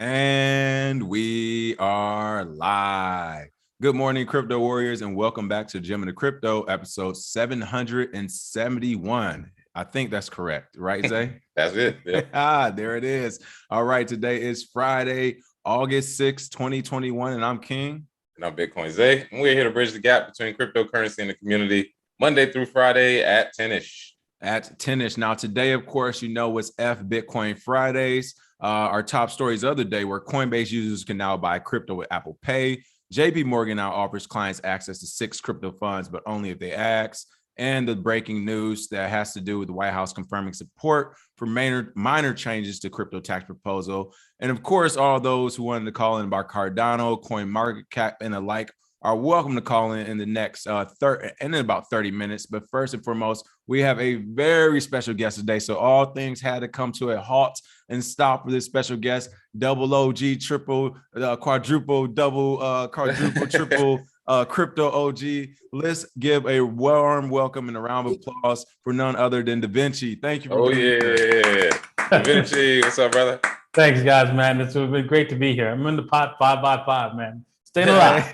And we are live. Good morning, crypto warriors, and welcome back to Gem of the Crypto, episode 771. I think that's correct, right, Zay? That's it. Yep. There it is. All right, today is Friday, August 6, 2021, and I'm King. And I'm Bitcoin Zay. And we're here to bridge the gap between cryptocurrency and the community, Monday through Friday at 10-ish. At 10-ish. Now, today, of course, you know, it's F Bitcoin Fridays. Our top stories of the day were Coinbase users can now buy crypto with Apple Pay. JP Morgan now offers clients access to 6 crypto funds, but only if they ask. And the breaking news that has to do with the White House confirming support for minor changes to crypto tax proposal. And of course, all those who wanted to call in about Cardano, CoinMarketCap, and the like are welcome to call in the next in about 30 minutes. But first and foremost, we have a very special guest today. So all things had to come to a halt and stop for this special guest, double OG, triple, quadruple, double, quadruple, triple, crypto OG. Let's give a warm welcome and a round of applause for none other than Davinci. Thank you for being here. Davinci, what's up, brother? Thanks, guys, man. It's been great to be here. I'm in the pot 5x5, man. Staying alive.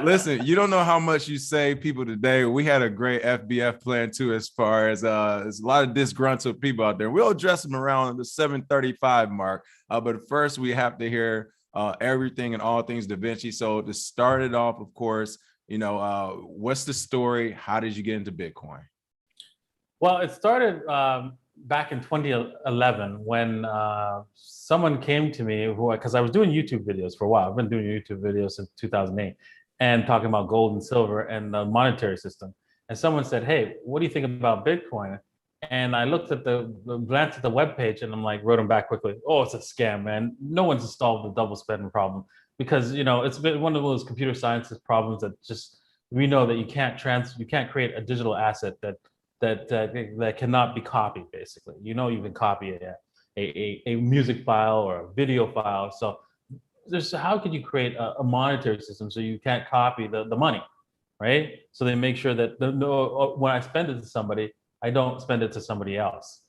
Listen, you don't know how much you save people today. We had a great FBF plan too, as far as there's a lot of disgruntled people out there. We'll address them around the 7:35 mark. But first, we have to hear everything and all things Davinci. So to start it off, of course, you know, what's the story? How did you get into Bitcoin? Well, it started back in 2011 when someone came to me because I was doing YouTube videos for a while. I've been doing YouTube videos since 2008 and talking about gold and silver and the monetary system. And someone said, "Hey, what do you think about Bitcoin?" And I looked at glanced at the webpage and I'm like, wrote them back quickly. "Oh, it's a scam, man. No one's solved the double spending problem." Because, you know, it's been one of those computer sciences problems that just, we know that you can't create a digital asset that cannot be copied, basically. You know, you can copy a music file or a video file. So how could you create a monetary system so you can't copy the money, right? So they make sure that when I spend it to somebody, I don't spend it to somebody else.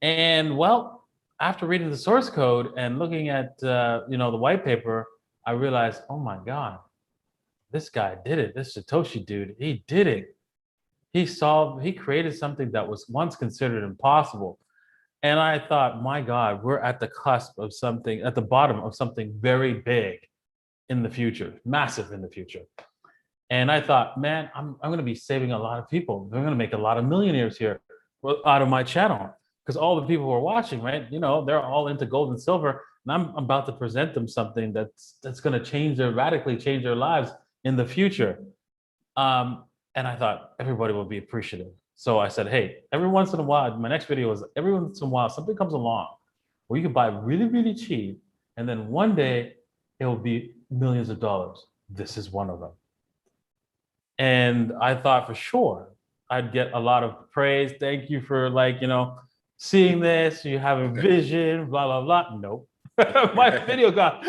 And well, after reading the source code and looking at the white paper, I realized, oh my God, this guy did it. This Satoshi dude, he did it. He created something that was once considered impossible. And I thought, my God, we're at the cusp of something, at the bottom of something very big in the future, massive in the future. And I thought, man, I'm going to be saving a lot of people. They're going to make a lot of millionaires here out of my channel, because all the people who are watching, right, you know, they're all into gold and silver. And I'm about to present them something that's going to radically change their lives in the future. And I thought everybody will be appreciative. So I said, hey, every once in a while, my next video was every once in a while, something comes along where you can buy really, really cheap. And then one day it will be millions of dollars. This is one of them. And I thought for sure I'd get a lot of praise. Thank you for, like, you know, seeing this. You have a vision, blah, blah, blah. Nope. My video got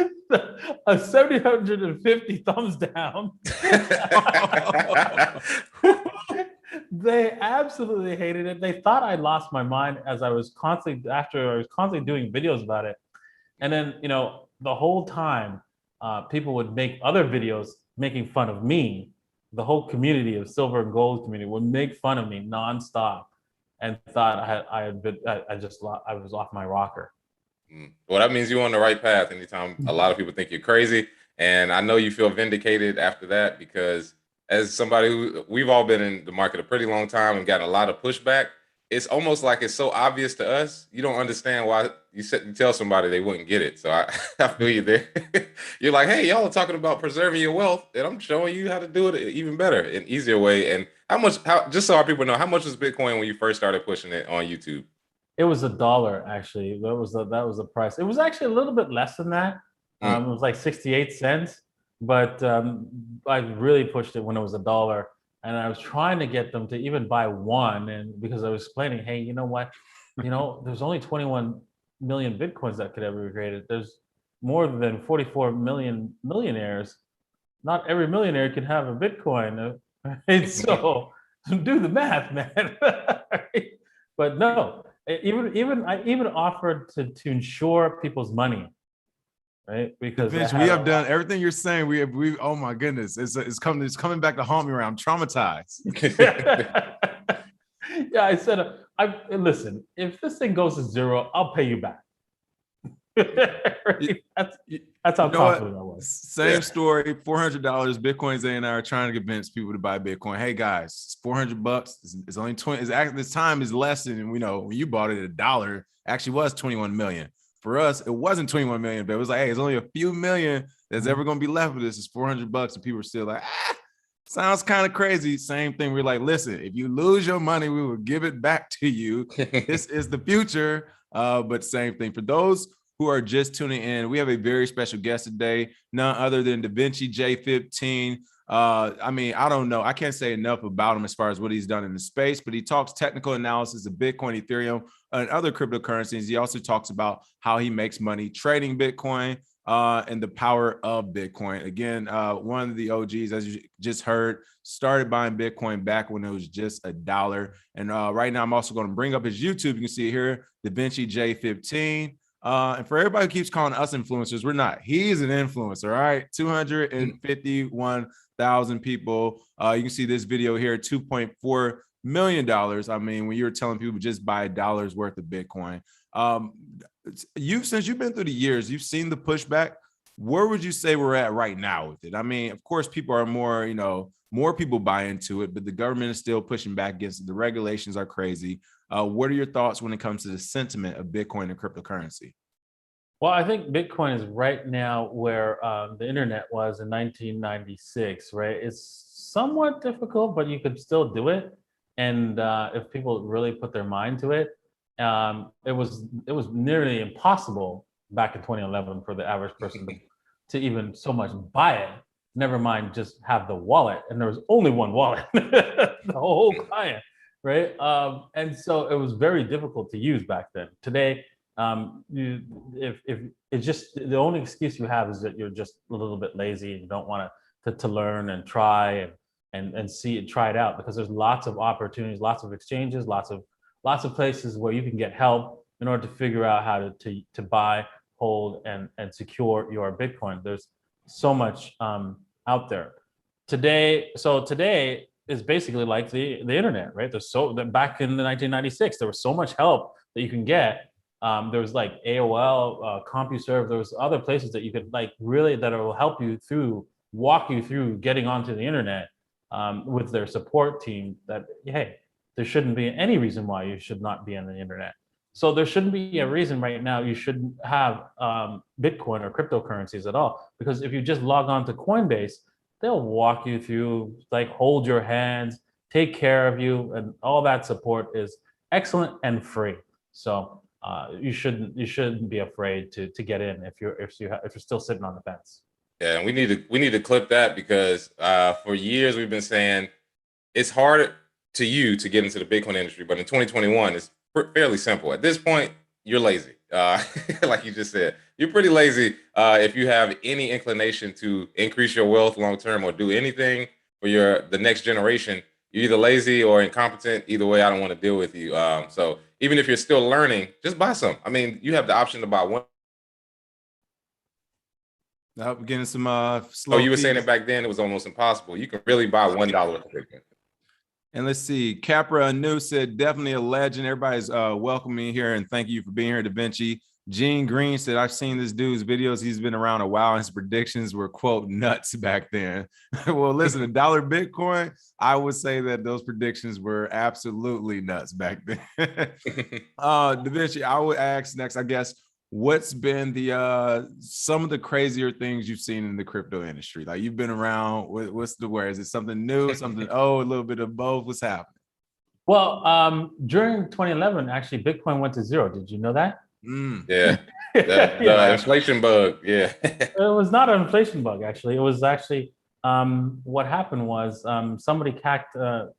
a 750 thumbs down. They absolutely hated it. They thought I lost my mind after I was constantly doing videos about it. And then, you know, the whole time people would make other videos making fun of me. The whole community of silver and gold community would make fun of me nonstop and thought I was off my rocker. Well, that means you're on the right path. Anytime a lot of people think you're crazy, and I know you feel vindicated after that, because as somebody who, we've all been in the market a pretty long time and gotten a lot of pushback, it's almost like it's so obvious to us, you don't understand why you tell somebody they wouldn't get it. So I feel you there. You're like, hey, y'all are talking about preserving your wealth, and I'm showing you how to do it even better, an easier way. And just so our people know, how much was Bitcoin when you first started pushing it on YouTube? It was $1, actually. That was the price. It was actually a little bit less than that. It was like 68 cents, but I really pushed it when it was $1. And I was trying to get them to even buy one, and because I was explaining, hey, you know what? You know, there's only 21 million Bitcoins that could ever be created. There's more than 44 million millionaires. Not every millionaire can have a Bitcoin. Right? So do the math, man. But no, I even offered to insure people's money. right? Because Vince, we have done everything you're saying. We oh my goodness, it's coming back to haunt me around. I'm traumatized. Yeah, I said, listen, if this thing goes to zero, I'll pay you back. That's how confident I was. Same story, $400. Bitcoin's A and I are trying to convince people to buy Bitcoin. Hey guys, it's $400. It's only 20. It's actually, this time is less than, we know, when you bought it $1, actually was 21 million. For us, it wasn't 21 million, but it was like, hey, it's only a few million that's ever going to be left with this. It's $400, and people are still like, sounds kind of crazy. Same thing. We're like, listen, if you lose your money, we will give it back to you. This is the future. But same thing for those who are just tuning in. We have a very special guest today, none other than Davinci J15. I mean, I don't know. I can't say enough about him as far as what he's done in the space, but he talks technical analysis of Bitcoin, Ethereum, and other cryptocurrencies. He also talks about how he makes money trading Bitcoin and the power of Bitcoin. Again, one of the OGs, as you just heard, started buying Bitcoin back when it was just $1. And right now, I'm also going to bring up his YouTube. You can see it here, Davinci J15. And for everybody who keeps calling us influencers, we're not. He's an influencer, all right? 251,000 people. You can see this video here, $2.4 million. I mean, when you're telling people just buy $1 worth of Bitcoin. Since you've been through the years, you've seen the pushback. Where would you say we're at right now with it? I mean, of course, people are more, more people buy into it, but the government is still pushing back against it. The regulations are crazy. What are your thoughts when it comes to the sentiment of Bitcoin and cryptocurrency? Well, I think Bitcoin is right now where the internet was in 1996, right? It's somewhat difficult, but you could still do it. And if people really put their mind to it, it was nearly impossible back in 2011 for the average person to even so much buy it. Never mind just have the wallet. And there was only one wallet, the whole client. Right. And so it was very difficult to use back then. Today, if it's just the only excuse you have is that you're just a little bit lazy and you don't want to learn and try and see it, try it out, because there's lots of opportunities, lots of exchanges, lots of places where you can get help in order to figure out how to buy, hold, and secure your Bitcoin. There's so much out there today. So today is basically like the internet, right? There's back in the 1996, there was so much help that you can get. There was like AOL, CompuServe. There was other places that you could that will help you walk you through getting onto the internet with their support team. That, hey, there shouldn't be any reason why you should not be on the internet. So there shouldn't be a reason right now you shouldn't have Bitcoin or cryptocurrencies at all, because if you just log on to Coinbase, they'll walk you through, hold your hands, take care of you, and all that support is excellent and free. So you shouldn't be afraid to get in if you're still sitting on the fence. Yeah, and we need to clip that, because for years we've been saying it's hard to get into the Bitcoin industry, but in 2021 it's fairly simple. At this point, you're lazy. Like you just said, you're pretty lazy if you have any inclination to increase your wealth long term or do anything for the next generation. You're either lazy or incompetent. Either way, I don't want to deal with you. So even if you're still learning, just buy some. I mean, you have the option to buy one. Getting some slow. Oh, you were saying it back then, it was almost impossible. You can really buy $1 worth of Bitcoin. And let's see, Capra Anu said, definitely a legend. Everybody's welcoming here, and thank you for being here, Davinci. Gene Green said, I've seen this dude's videos. He's been around a while, and his predictions were, quote, nuts back then. Well, listen, $1 Bitcoin, I would say that those predictions were absolutely nuts back then. Davinci, I would ask next, I guess, what's been the some of the crazier things you've seen in the crypto industry? Like, you've been around, what's the word? Is it something new, something old, a little bit of both? What's happening? Well, during 2011, actually, Bitcoin went to zero. Did you know that? Yeah. The inflation bug. Yeah. It was not an inflation bug, actually. It was actually what happened was somebody hacked Mt.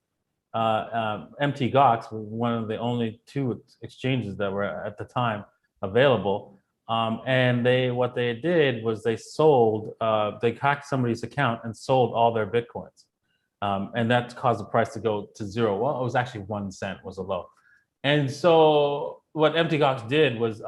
Gox, one of the only two exchanges that were at the time available, and what they did was they hacked somebody's account and sold all their Bitcoins, and that caused the price to go to zero. Well, it was actually 1 cent was a low. And so what Mt. Gox did was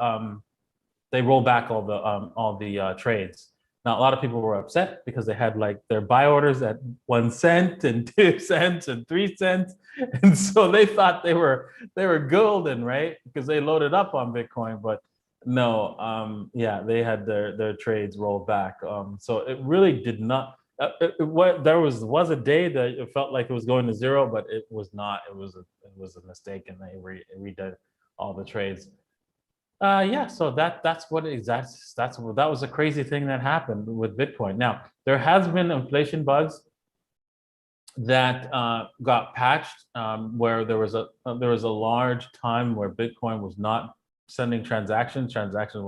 they rolled back all the trades. Now, a lot of people were upset because they had like their buy orders at 1 cent and 2 cents and 3 cents. And so they thought they were golden, right? Because they loaded up on Bitcoin, but no, yeah, they had their trades rolled back. So it really did not, there was a day that it felt like it was going to zero, but it was not. It was a mistake, and they redid all the trades. Yeah, so that was a crazy thing that happened with Bitcoin. Now, there has been inflation bugs that got patched, where there was a large time where Bitcoin was not sending transactions. Transactions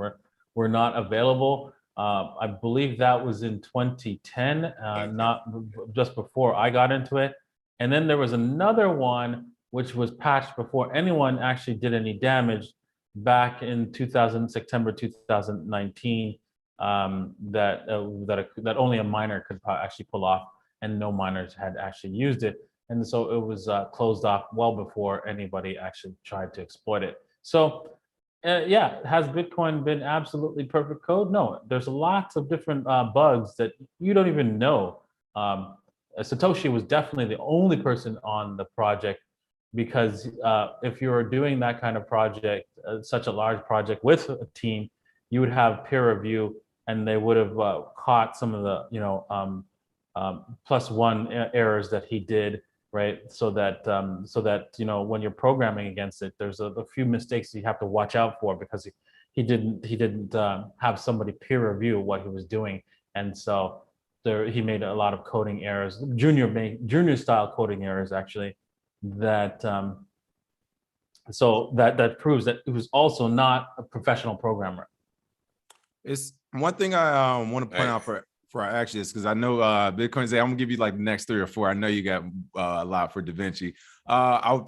were not available. I believe that was in 2010, not just before I got into it. And then there was another one which was patched before anyone actually did any damage, back in September 2019, that only a miner could actually pull off, and no miners had actually used it. And so it was closed off well before anybody actually tried to exploit it. So yeah, has Bitcoin been absolutely perfect code? No, there's lots of different bugs that you don't even know. Satoshi was definitely the only person on the project, because if you were doing that kind of project, such a large project with a team, you would have peer review, and they would have caught some of the +1 errors that he did, right? So that when you're programming against it, there's a few mistakes you have to watch out for, because he didn't have somebody peer review what he was doing, and so he made a lot of coding errors, junior style coding errors actually. That proves that he was also not a professional programmer. It's one thing I want to point out for our actions, because I know Bitcoin Zay, I'm gonna give you like the next 3 or 4. I know you got a lot for Davinci.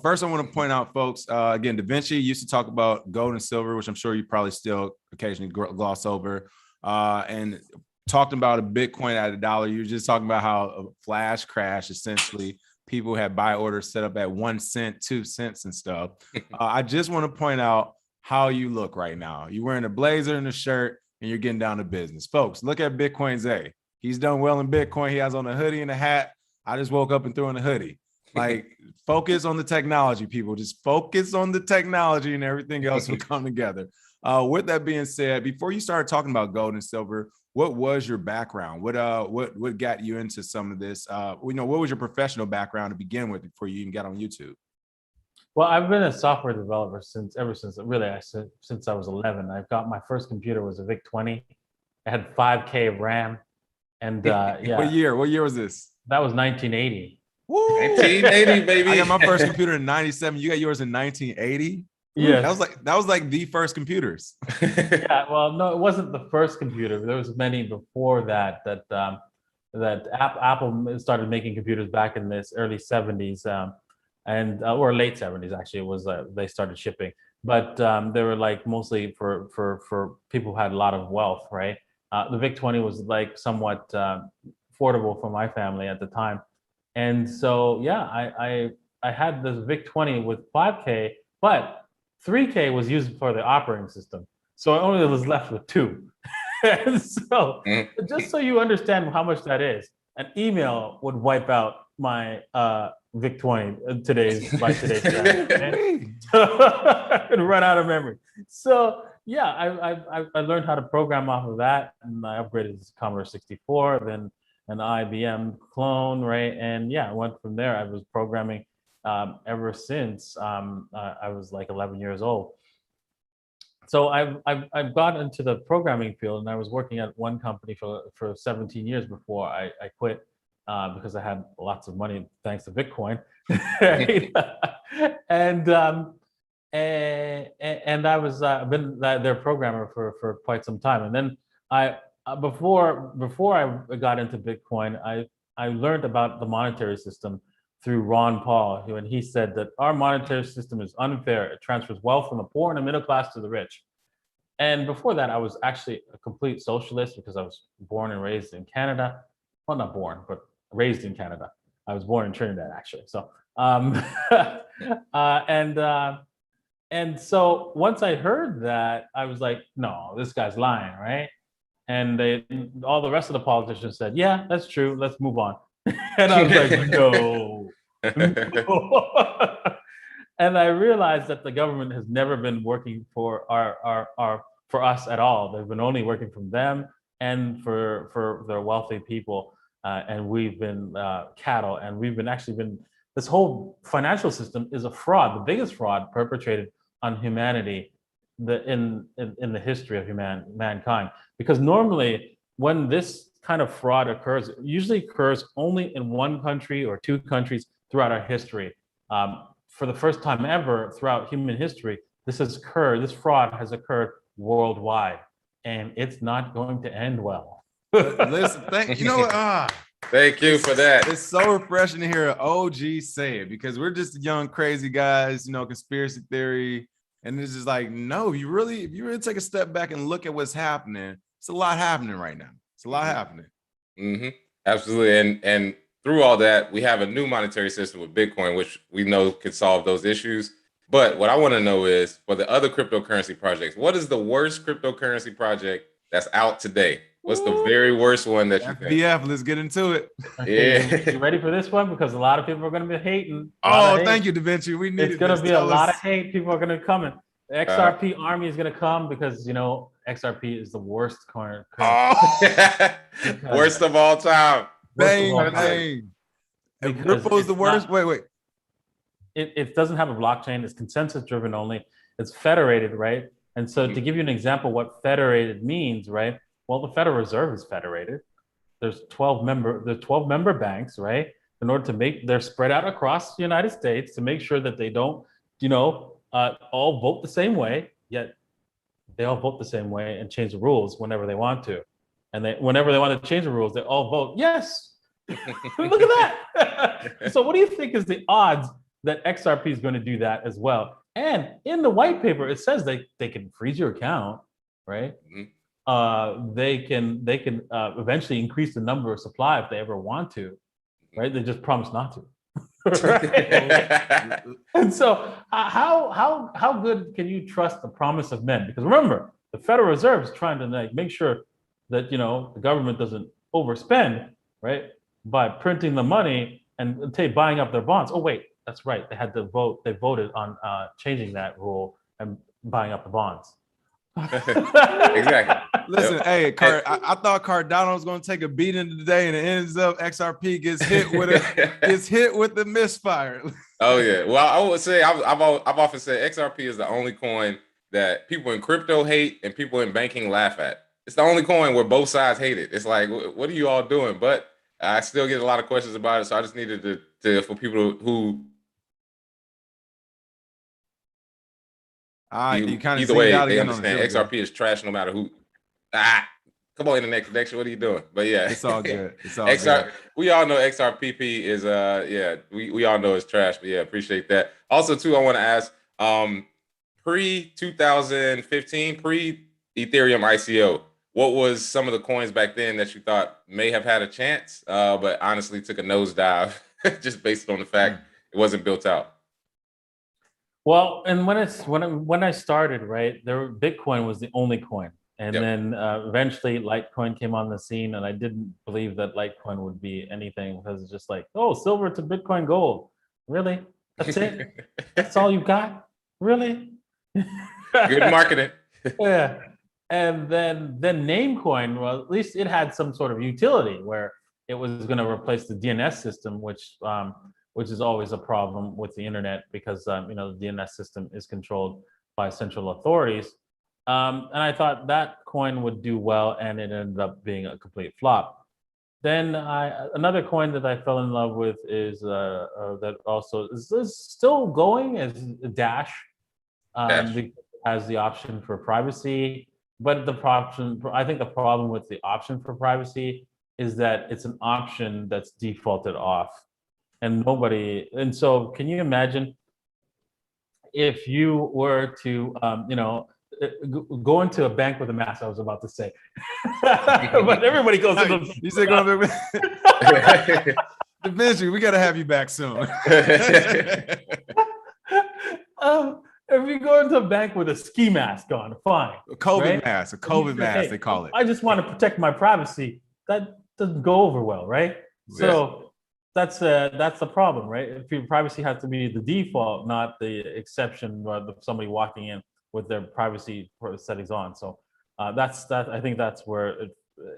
First, I want to point out, folks, again, Davinci used to talk about gold and silver, which I'm sure you probably still occasionally gloss over, and talking about a Bitcoin at $1. You're just talking about how a flash crash, essentially, people had buy orders set up at 1 cent, 2 cents and stuff. I just want to point out how you look right now. You're wearing a blazer and a shirt, and you're getting down to business. Folks, look at Bitcoin Zay. He's done well in Bitcoin. He has on a hoodie and a hat. I just woke up and threw on a hoodie. Like, focus on the technology, people. Just focus on the technology, and everything else will come together. With that being said, before you started talking about gold and silver, what was your background? What got you into some of this? What was your professional background to begin with before you even got on YouTube? Well, I've been a software developer since I was 11. I've got my first computer was a VIC-20. It had 5K of RAM, and yeah. What year was this? That was 1980. Woo! 1980, baby. I got my first computer in 97. You got yours in 1980? Yeah, that was like the first computers. Yeah, well, no, it wasn't the first computer. There was many before that Apple started making computers back in this early 70s, or late 70s actually. It was they started shipping, but they were like mostly for people who had a lot of wealth, right? The VIC-20 was like somewhat affordable for my family at the time, and so yeah, I had this VIC-20 with 5K, but 3K was used for the operating system. So I only was left with 2. And so just so you understand how much that is, an email would wipe out my VIC-20 by today's standard, and run out of memory. So yeah, I learned how to program off of that, and I upgraded to Commodore 64, then an IBM clone, right? And yeah, I went from there. I was programming ever since I was like 11 years old. So I've got into the programming field, and I was working at one company for 17 years before I quit, because I had lots of money thanks to Bitcoin. and I was been their programmer for quite some time. And then before I got into Bitcoin, I learned about the monetary system through Ron Paul, and he said that our monetary system is unfair. It transfers wealth from the poor and the middle class to the rich. And before that, I was actually a complete socialist, because I was born and raised in Canada. Well, not born, but raised in Canada. I was born in Trinidad, actually. So, And so once I heard that, I was like, no, this guy's lying, right? And all the rest of the politicians said, yeah, that's true. Let's move on. And I was like, no, no. And I realized that the government has never been working for for us at all. They've been only working for them and for their wealthy people. And we've been cattle, and we've been this whole financial system is a fraud, the biggest fraud perpetrated on humanity in the history of mankind. Because normally when this kind of fraud occurs, it usually occurs only in one country or two countries throughout our history. For the first time ever throughout human history, this fraud has occurred worldwide, and it's not going to end well. Listen, you know what? Thank you for that. It's so refreshing to hear an OG say it, because we're just young, crazy guys, conspiracy theory. And it's just like, no, if you really take a step back and look at what's happening, it's a lot happening right now. It's a lot happening. Mm-hmm. Absolutely. And through all that, we have a new monetary system with Bitcoin, which we know could solve those issues. But what I want to know is, for the other cryptocurrency projects, what is the worst cryptocurrency project that's out today? What's the very worst one that you think? FBF, let's get into it. Okay, yeah. You ready for this one? Because a lot of people are going to be hating. Oh, thank you, Davinci. We need. It's going to be a lot of hate. People are going to come in. The XRP army is going to come because, XRP is the worst coin. Worst of all time. Bang. Ripple's the worst. Not, wait. It doesn't have a blockchain. It's consensus driven only. It's federated, right? And so to give you an example, what federated means, right? Well, the Federal Reserve is federated. There's 12 member banks, right? In order to they're spread out across the United States to make sure that they don't, all vote the same way, yet they all vote the same way and change the rules whenever they want to. And whenever they want to change the rules, they all vote yes. Look at that. So what do you think is the odds that XRP is going to do that as well? And in the white paper, it says they can freeze your account, right? Mm-hmm. They can eventually increase the number of supply if they ever want to, right? They just promise not to. Right? And so how good can you trust the promise of men? Because remember, the Federal Reserve is trying to make sure that the government doesn't overspend, right, by printing the money and buying up their bonds. Oh wait, that's right. They had to vote. They voted on changing that rule and buying up the bonds. Exactly. Listen, hey, I thought Cardano was going to take a beating today, and it ends up XRP gets hit with the misfire. Oh yeah. Well, I would say I've often said XRP is the only coin that people in crypto hate and people in banking laugh at. It's the only coin where both sides hate it. It's like, what are you all doing? But I still get a lot of questions about it, so I just needed to for people who. You kind of either way, they understand XRP is trash no matter who. Come on, internet connection. What are you doing? But yeah, it's all good. It's all good. We all know XRPP is we all know it's trash. But yeah, appreciate that. Also, too, I want to ask, pre-2015, pre-Ethereum ICO, what was some of the coins back then that you thought may have had a chance, but honestly took a nosedive just based on the fact it wasn't built out? Well, and when I started, right, Bitcoin was the only coin, and then eventually Litecoin came on the scene, and I didn't believe that Litecoin would be anything because it's just like, oh, silver to Bitcoin gold, really? That's it? That's all you got? Really? Good marketing. Yeah, and then Namecoin, well, at least it had some sort of utility where it was going to replace the DNS system, which is always a problem with the internet because the DNS system is controlled by central authorities. And I thought that coin would do well, and it ended up being a complete flop. Then another coin that I fell in love with is that also is still going is Dash. It has the option for privacy, but I think the problem with the option for privacy is that it's an option that's defaulted off. And so can you imagine if you were to, go into a bank with a mask, I was about to say, but everybody goes into you said go to Davinci, we got to have you back soon. If you go into a bank with a ski mask on, fine. A COVID right? mask, a And you COVID say, mask, hey, they call it. I just want to protect my privacy. That doesn't go over well, right? So that's the problem, right? If your privacy has to be the default, not the exception, of somebody walking in with their privacy settings on. So that's that. I think that's where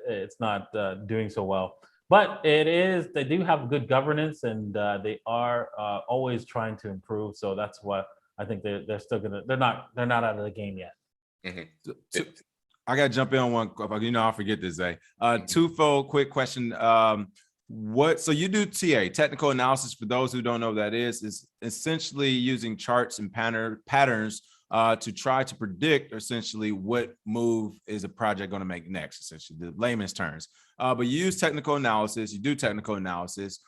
it's not doing so well. But they do have good governance, and they are always trying to improve. So that's what I think they're still gonna. They're not out of the game yet. Mm-hmm. I gotta jump in on one. I'll forget this, Zay. Twofold quick question. So you do TA, technical analysis, for those who don't know what that is essentially using charts and patterns to try to predict essentially what move is a project going to make next, essentially the layman's terms. But you use technical analysis, you do technical analysis.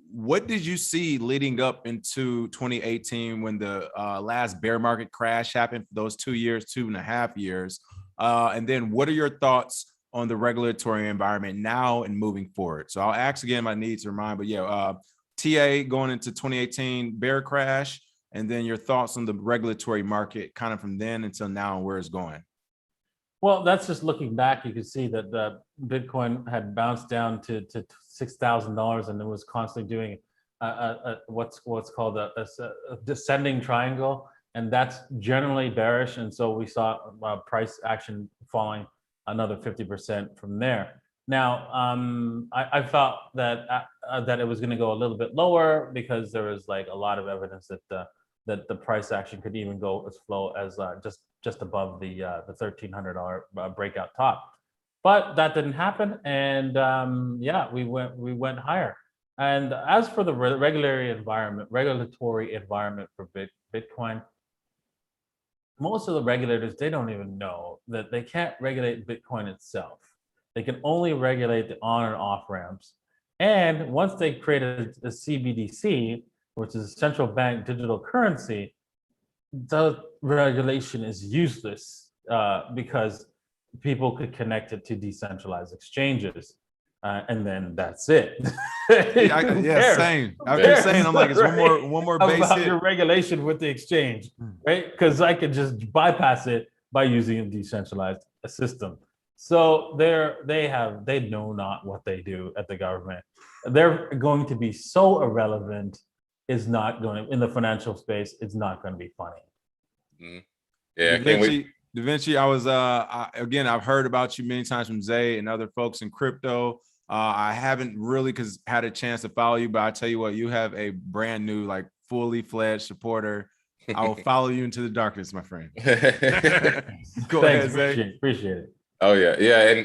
What did you see leading up into 2018 when the last bear market crash happened for those 2 years, 2.5 years? And then what are your thoughts on the regulatory environment now and moving forward? So I'll ask again, I need to remind, but yeah, TA going into 2018 bear crash, and then your thoughts on the regulatory market kind of from then until now and where it's going. Well, that's just looking back. You can see that Bitcoin had bounced down to $6,000, and it was constantly doing what's called a descending triangle, and that's generally bearish. And so we saw price action falling another 50% from there. Now, I felt that it was going to go a little bit lower because there was like a lot of evidence that the price action could even go as low as just above the $1,300 breakout top. But that didn't happen, and yeah, we went higher. And as for the regulatory environment for Bitcoin, most of the regulators, they don't even know that they can't regulate Bitcoin itself. They can only regulate the on and off ramps. And once they created a CBDC, which is a central bank digital currency, the regulation is useless because people could connect it to decentralized exchanges. And then that's it. Yeah, same. I was saying, I'm like, it's one more base about hit. your regulation with the exchange, right? Because I could just bypass it by using a decentralized system. So they know not what they do at the government. They're going to be so irrelevant. Is not going to, in the financial space. It's not going to be funny. Mm-hmm. Yeah, can't wait. Davinci, again, I've heard about you many times from Zay and other folks in crypto. I haven't really had a chance to follow you, but I tell you what, you have a brand new, like fully fledged supporter. I will follow you into the darkness, my friend. Go ahead, Zay. Appreciate it. Oh yeah.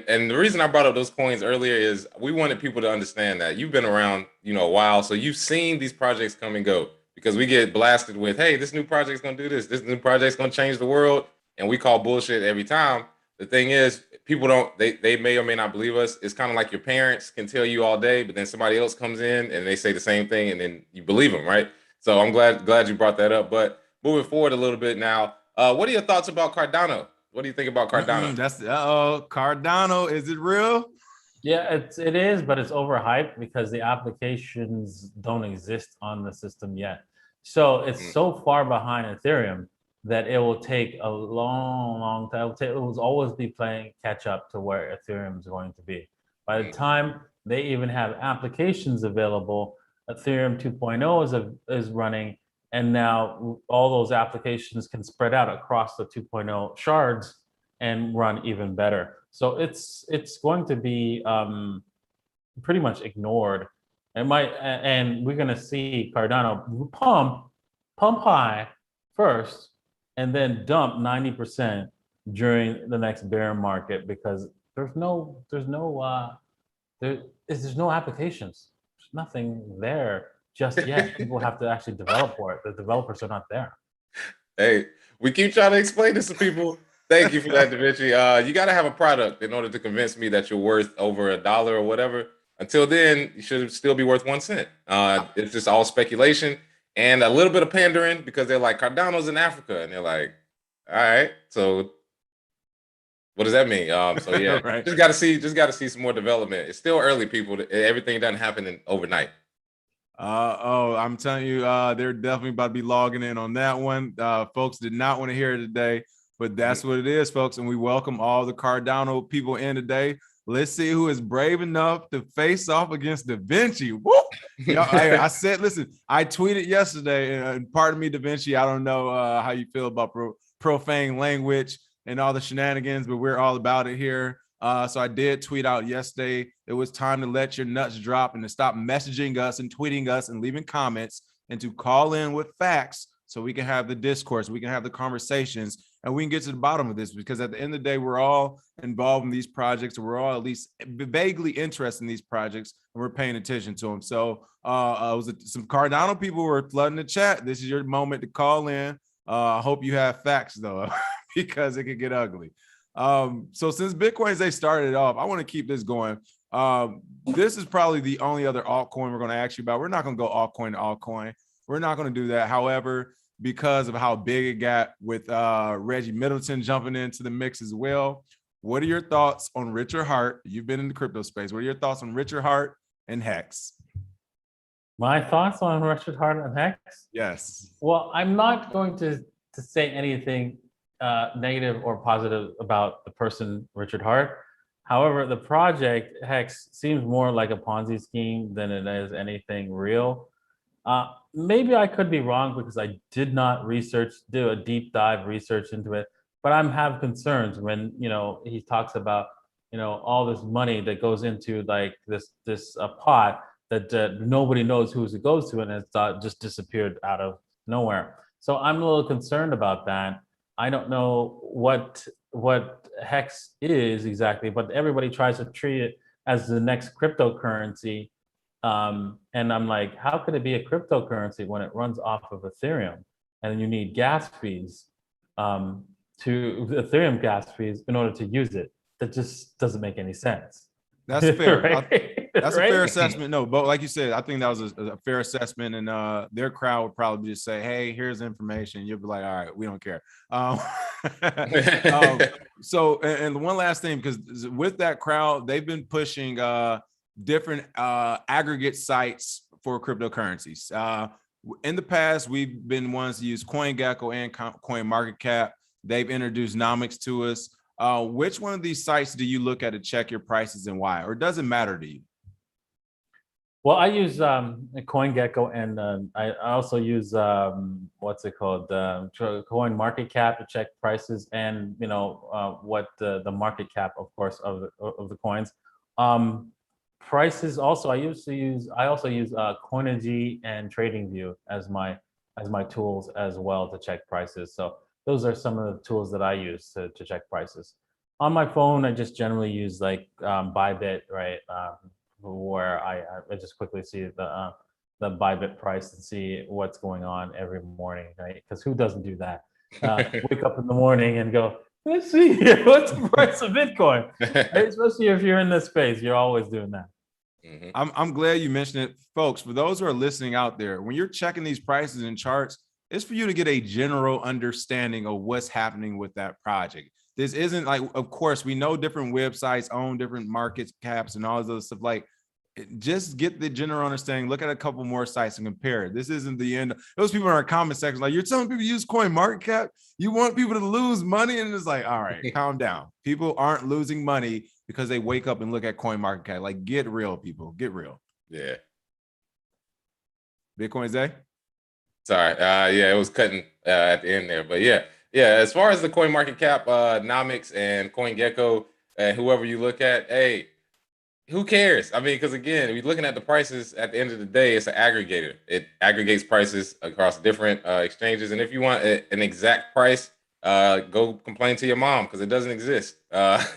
And the reason I brought up those coins earlier is we wanted people to understand that you've been around, a while, so you've seen these projects come and go. Because we get blasted with, hey, this new project's gonna do this new project's gonna change the world, and we call bullshit every time. The thing is, people they may or may not believe us. It's kind of like your parents can tell you all day, but then somebody else comes in and they say the same thing, and then you believe them, right? So I'm glad you brought that up. But moving forward a little bit now, what are your thoughts about Cardano? What do you think about Cardano? Cardano, is it real? Yeah, it is, but it's overhyped because the applications don't exist on the system yet. So it's so far behind Ethereum that it will take a long time. It will always be playing catch up to where Ethereum is going to be. By the time they even have applications available, Ethereum 2.0 is running, and now all those applications can spread out across the 2.0 shards and run even better. So it's going to be pretty much ignored. And we're going to see Cardano pump high first, and then dump 90% during the next bear market because there's no applications. There's nothing there just yet. People have to actually develop for it. The developers are not there. Hey, we keep trying to explain this to people. Thank you for that, Davinci. You got to have a product in order to convince me that you're worth over $1 or whatever. Until then, you should still be worth 1 cent. It's just all speculation and a little bit of pandering because they're like, Cardano's in Africa. And they're like, all right, so what does that mean? So yeah, right. just got to see some more development. It's still early, people. Everything doesn't happen overnight. Oh, I'm telling you, they're definitely about to be logging in on that one. Folks did not want to hear it today, but that's what it is, folks. And we welcome all the Cardano people in today. Let's see who is brave enough to face off against Davinci. Woo! Yo, I said, listen, I tweeted yesterday, and pardon me, Davinci, I don't know how you feel about profane language and all the shenanigans, but we're all about it here. So I did tweet out yesterday, it was time to let your nuts drop and to stop messaging us and tweeting us and leaving comments and to call in with facts so we can have the discourse, we can have the conversations, and we can get to the bottom of this, because at the end of the day, we're all involved in these projects, or we're all at least vaguely interested in these projects, and we're paying attention to them. So some Cardano people were flooding the chat. This is your moment to call in. I hope you have facts though, because it could get ugly. So since Bitcoin's they started off, I want to keep this going. This is probably the only other altcoin we're going to ask you about. We're not going to go altcoin to altcoin. We're not going to do that. However, because of how big it got with Reggie Middleton jumping into the mix as well, what are your thoughts on Richard Hart? You've been in the crypto space. What are your thoughts on Richard Hart and Hex? My thoughts on Richard Hart and Hex? Yes. Well, I'm not going to say anything negative or positive about the person Richard Hart. However, the project Hex seems more like a Ponzi scheme than it is anything real. Maybe I could be wrong because I did not do a deep dive research into it, but I'm have concerns when, you know, he talks about, you know, all this money that goes into like this pot that nobody knows who it goes to, and it's just disappeared out of nowhere. So I'm a little concerned about that. I don't know what Hex is exactly, but everybody tries to treat it as the next cryptocurrency. And I'm like, how could it be a cryptocurrency when it runs off of Ethereum, and you need gas fees to Ethereum gas fees in order to use it? That just doesn't make any sense. That's fair. Right? That's right? a fair assessment. No, but like you said, I think that was a fair assessment, and their crowd would probably just say, "Hey, here's information." You'll be like, "All right, we don't care." So, and one last thing, because with that crowd, they've been pushing different aggregate sites for cryptocurrencies. In the past, we've been ones to use CoinGecko and CoinMarketCap. They've introduced Nomics to us. Which one of these sites do you look at to check your prices, and why? Or does it matter to you? Well, I use CoinGecko, and I also use what's it called, CoinMarketCap to check prices, and you know what the market cap, of course, of the coins. Prices also. I also use Coinigy and TradingView as my tools as well to check prices. So those are some of the tools that I use to check prices. On my phone, I just generally use like Bybit, right? Where I just quickly see the Bybit price and see what's going on every morning, right? Because who doesn't do that? Wake up in the morning and go, let's see here, what's the price of Bitcoin? Right? Especially if you're in this space, you're always doing that. Mm-hmm. I'm glad you mentioned it, folks. For those who are listening out there, when you're checking these prices and charts, it's for you to get a general understanding of what's happening with that project. This isn't like, of course, we know different websites own different market caps and all this other stuff. Like, just get the general understanding. Look at a couple more sites and compare. This isn't the end. Those people in our comment section, like, you're telling people to use CoinMarketCap. You want people to lose money, and it's like, all right, calm down. People aren't losing money because they wake up and look at CoinMarketCap. Like, get real, people. Get real. Yeah. Bitcoin's Day. Sorry. Yeah, it was cutting at the end there, but yeah. As far as the CoinMarketCap, Nomics, and CoinGecko, and whoever you look at, hey, who cares? I mean, because again, if you're looking at the prices, at the end of the day, it's an aggregator. It aggregates prices across different exchanges, and if you want an exact price, go complain to your mom because it doesn't exist.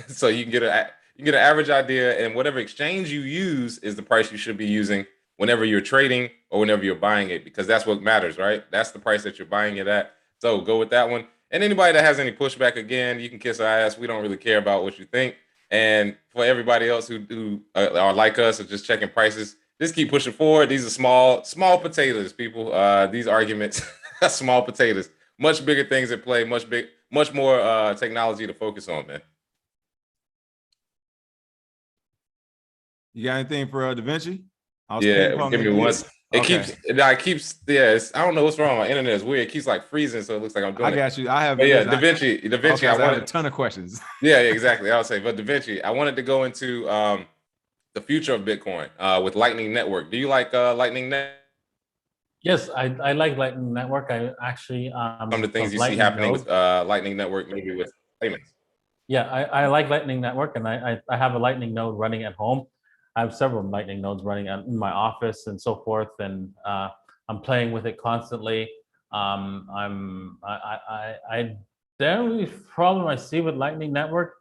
So you can get an average idea, and whatever exchange you use is the price you should be using whenever you're trading or whenever you're buying it, because that's what matters, right? That's the price that you're buying it at. So go with that one. And anybody that has any pushback, again, you can kiss our ass. We don't really care about what you think. And for everybody else who are like us or just checking prices, just keep pushing forward. These are small potatoes, people. These arguments are small potatoes. Much bigger things at play. Much more technology to focus on, man. You got anything for Davinci? Yeah, give me one. It Okay. keeps, I don't know what's wrong. My internet is weird. It keeps like freezing, so it looks like I'm doing I got you. I have. But yeah, listen, Davinci. okay, so I have a ton of questions. Yeah, exactly. I would say, but Davinci, I wanted to go into the future of Bitcoin with Lightning Network. Do you like Lightning Network? Yes, I like Lightning Network. I actually Some of the things you see Lightning happening node. with Lightning Network, maybe with payments. Yeah, I like Lightning Network, and I have a Lightning node running at home. I have several Lightning nodes running in my office and so forth, and I'm playing with it constantly. The only problem I see with Lightning Network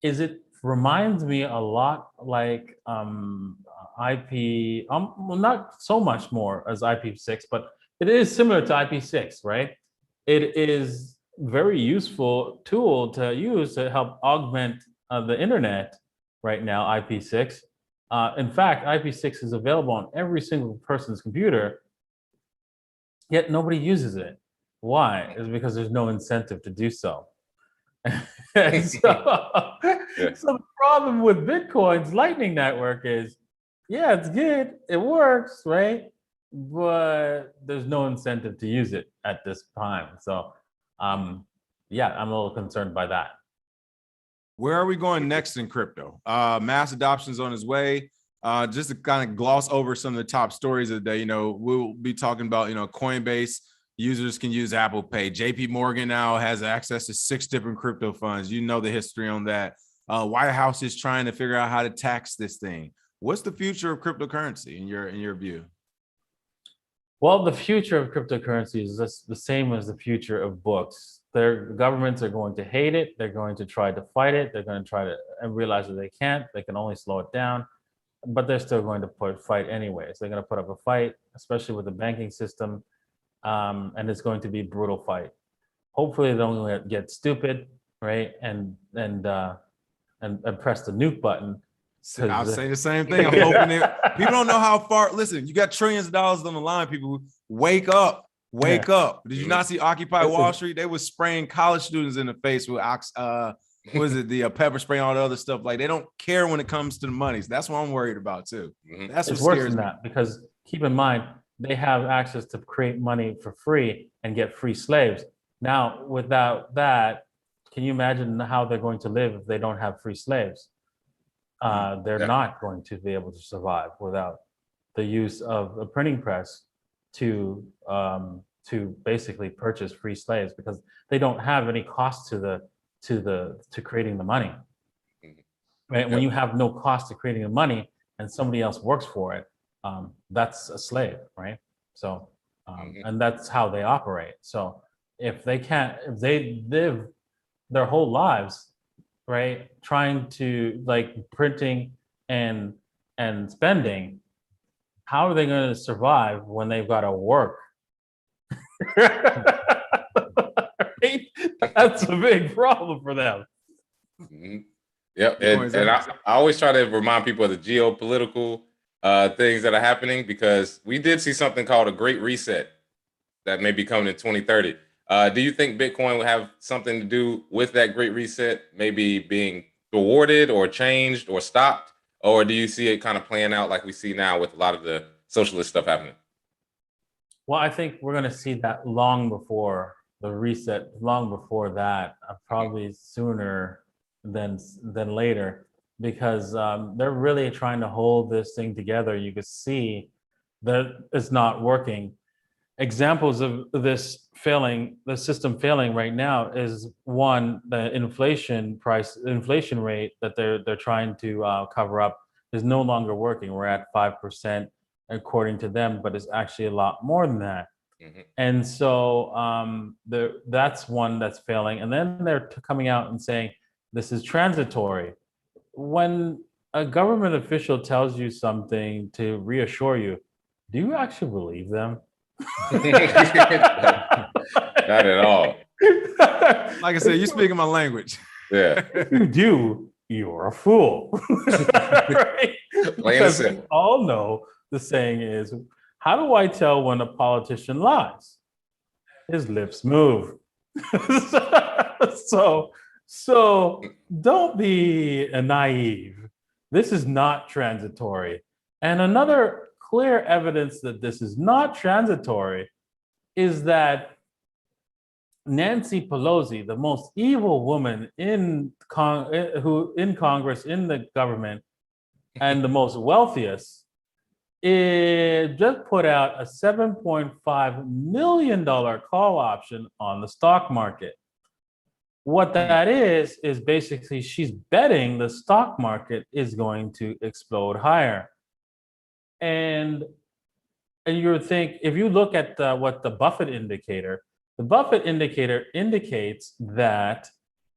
is it reminds me a lot like IP, well, not so much more as IP6, but it is similar to IP6, right? It is very useful tool to use to help augment the internet right now, IP6. In fact, IP6 is available on every single person's computer, yet nobody uses it. Why? It's because there's no incentive to do so. And so, so the problem with Bitcoin's Lightning Network is, yeah, it's good, it works, right? But there's no incentive to use it at this time. So, yeah, I'm a little concerned by that. Where are we going next in crypto? Mass adoption's on its way. Just to kind of gloss over some of the top stories of the day, we'll be talking about, Coinbase users can use Apple Pay. JP Morgan now has access to 6 different crypto funds. You know the history on that. White House is trying to figure out how to tax this thing. What's the future of cryptocurrency in your view? Well, the future of cryptocurrency is just the same as the future of books. Their governments are going to hate it. They're going to try to fight it. They're going to try to realize that they can't. They can only slow it down, but they're still going to fight anyways. They're going to put up a fight, especially with the banking system, and it's going to be a brutal fight. Hopefully, they don't get stupid, right? And press the nuke button. I'll say the same thing. I'm hoping people don't know how far. Listen, you got trillions of dollars on the line. People, wake up. Did you not see Occupy Wall Street? They was spraying college students in the face with the pepper spray and all the other stuff. Like, they don't care when it comes to the money. So that's what I'm worried about too. That's it's what worse than me. that, because keep in mind, they have access to create money for free and get free slaves. Now, without that, can you imagine how they're going to live if they don't have free slaves? They're not going to be able to survive without the use of a printing press to basically purchase free slaves, because they don't have any cost to creating the money. Right? When you have no cost to creating the money and somebody else works for it, that's a slave, right? So, and that's how they operate. So if they live their whole lives, right, trying to printing and spending, how are they going to survive when they've got to work? Right? That's a big problem for them. Yep, and I always try to remind people of the geopolitical things that are happening, because we did see something called a Great Reset that may be coming in 2030. Do you think Bitcoin will have something to do with that Great Reset, maybe being rewarded or changed or stopped? Or do you see it kind of playing out like we see now with a lot of the socialist stuff happening? Well, I think we're going to see that long before the reset, long before that, probably sooner than later, because they're really trying to hold this thing together. You can see that it's not working. Examples of this failing, the system failing right now, is one, the inflation rate that they're trying to cover up is no longer working. We're at 5% according to them, but it's actually a lot more than that. And so that's one that's failing. And then they're coming out and saying this is transitory. When a government official tells you something to reassure you, do you actually believe them? Not at all. Like I said, you're speaking my language. Yeah. If you do, you're a fool. Right? Because we all know the saying is, how do I tell when a politician lies? His lips move. So don't be naive. This is not transitory. And another clear evidence that this is not transitory is that Nancy Pelosi, the most evil woman in Congress, in the government, and the most wealthiest, it just put out a $7.5 million call option on the stock market. What that is basically she's betting the stock market is going to explode higher. And you would think, if you look at what the Buffett indicator indicates that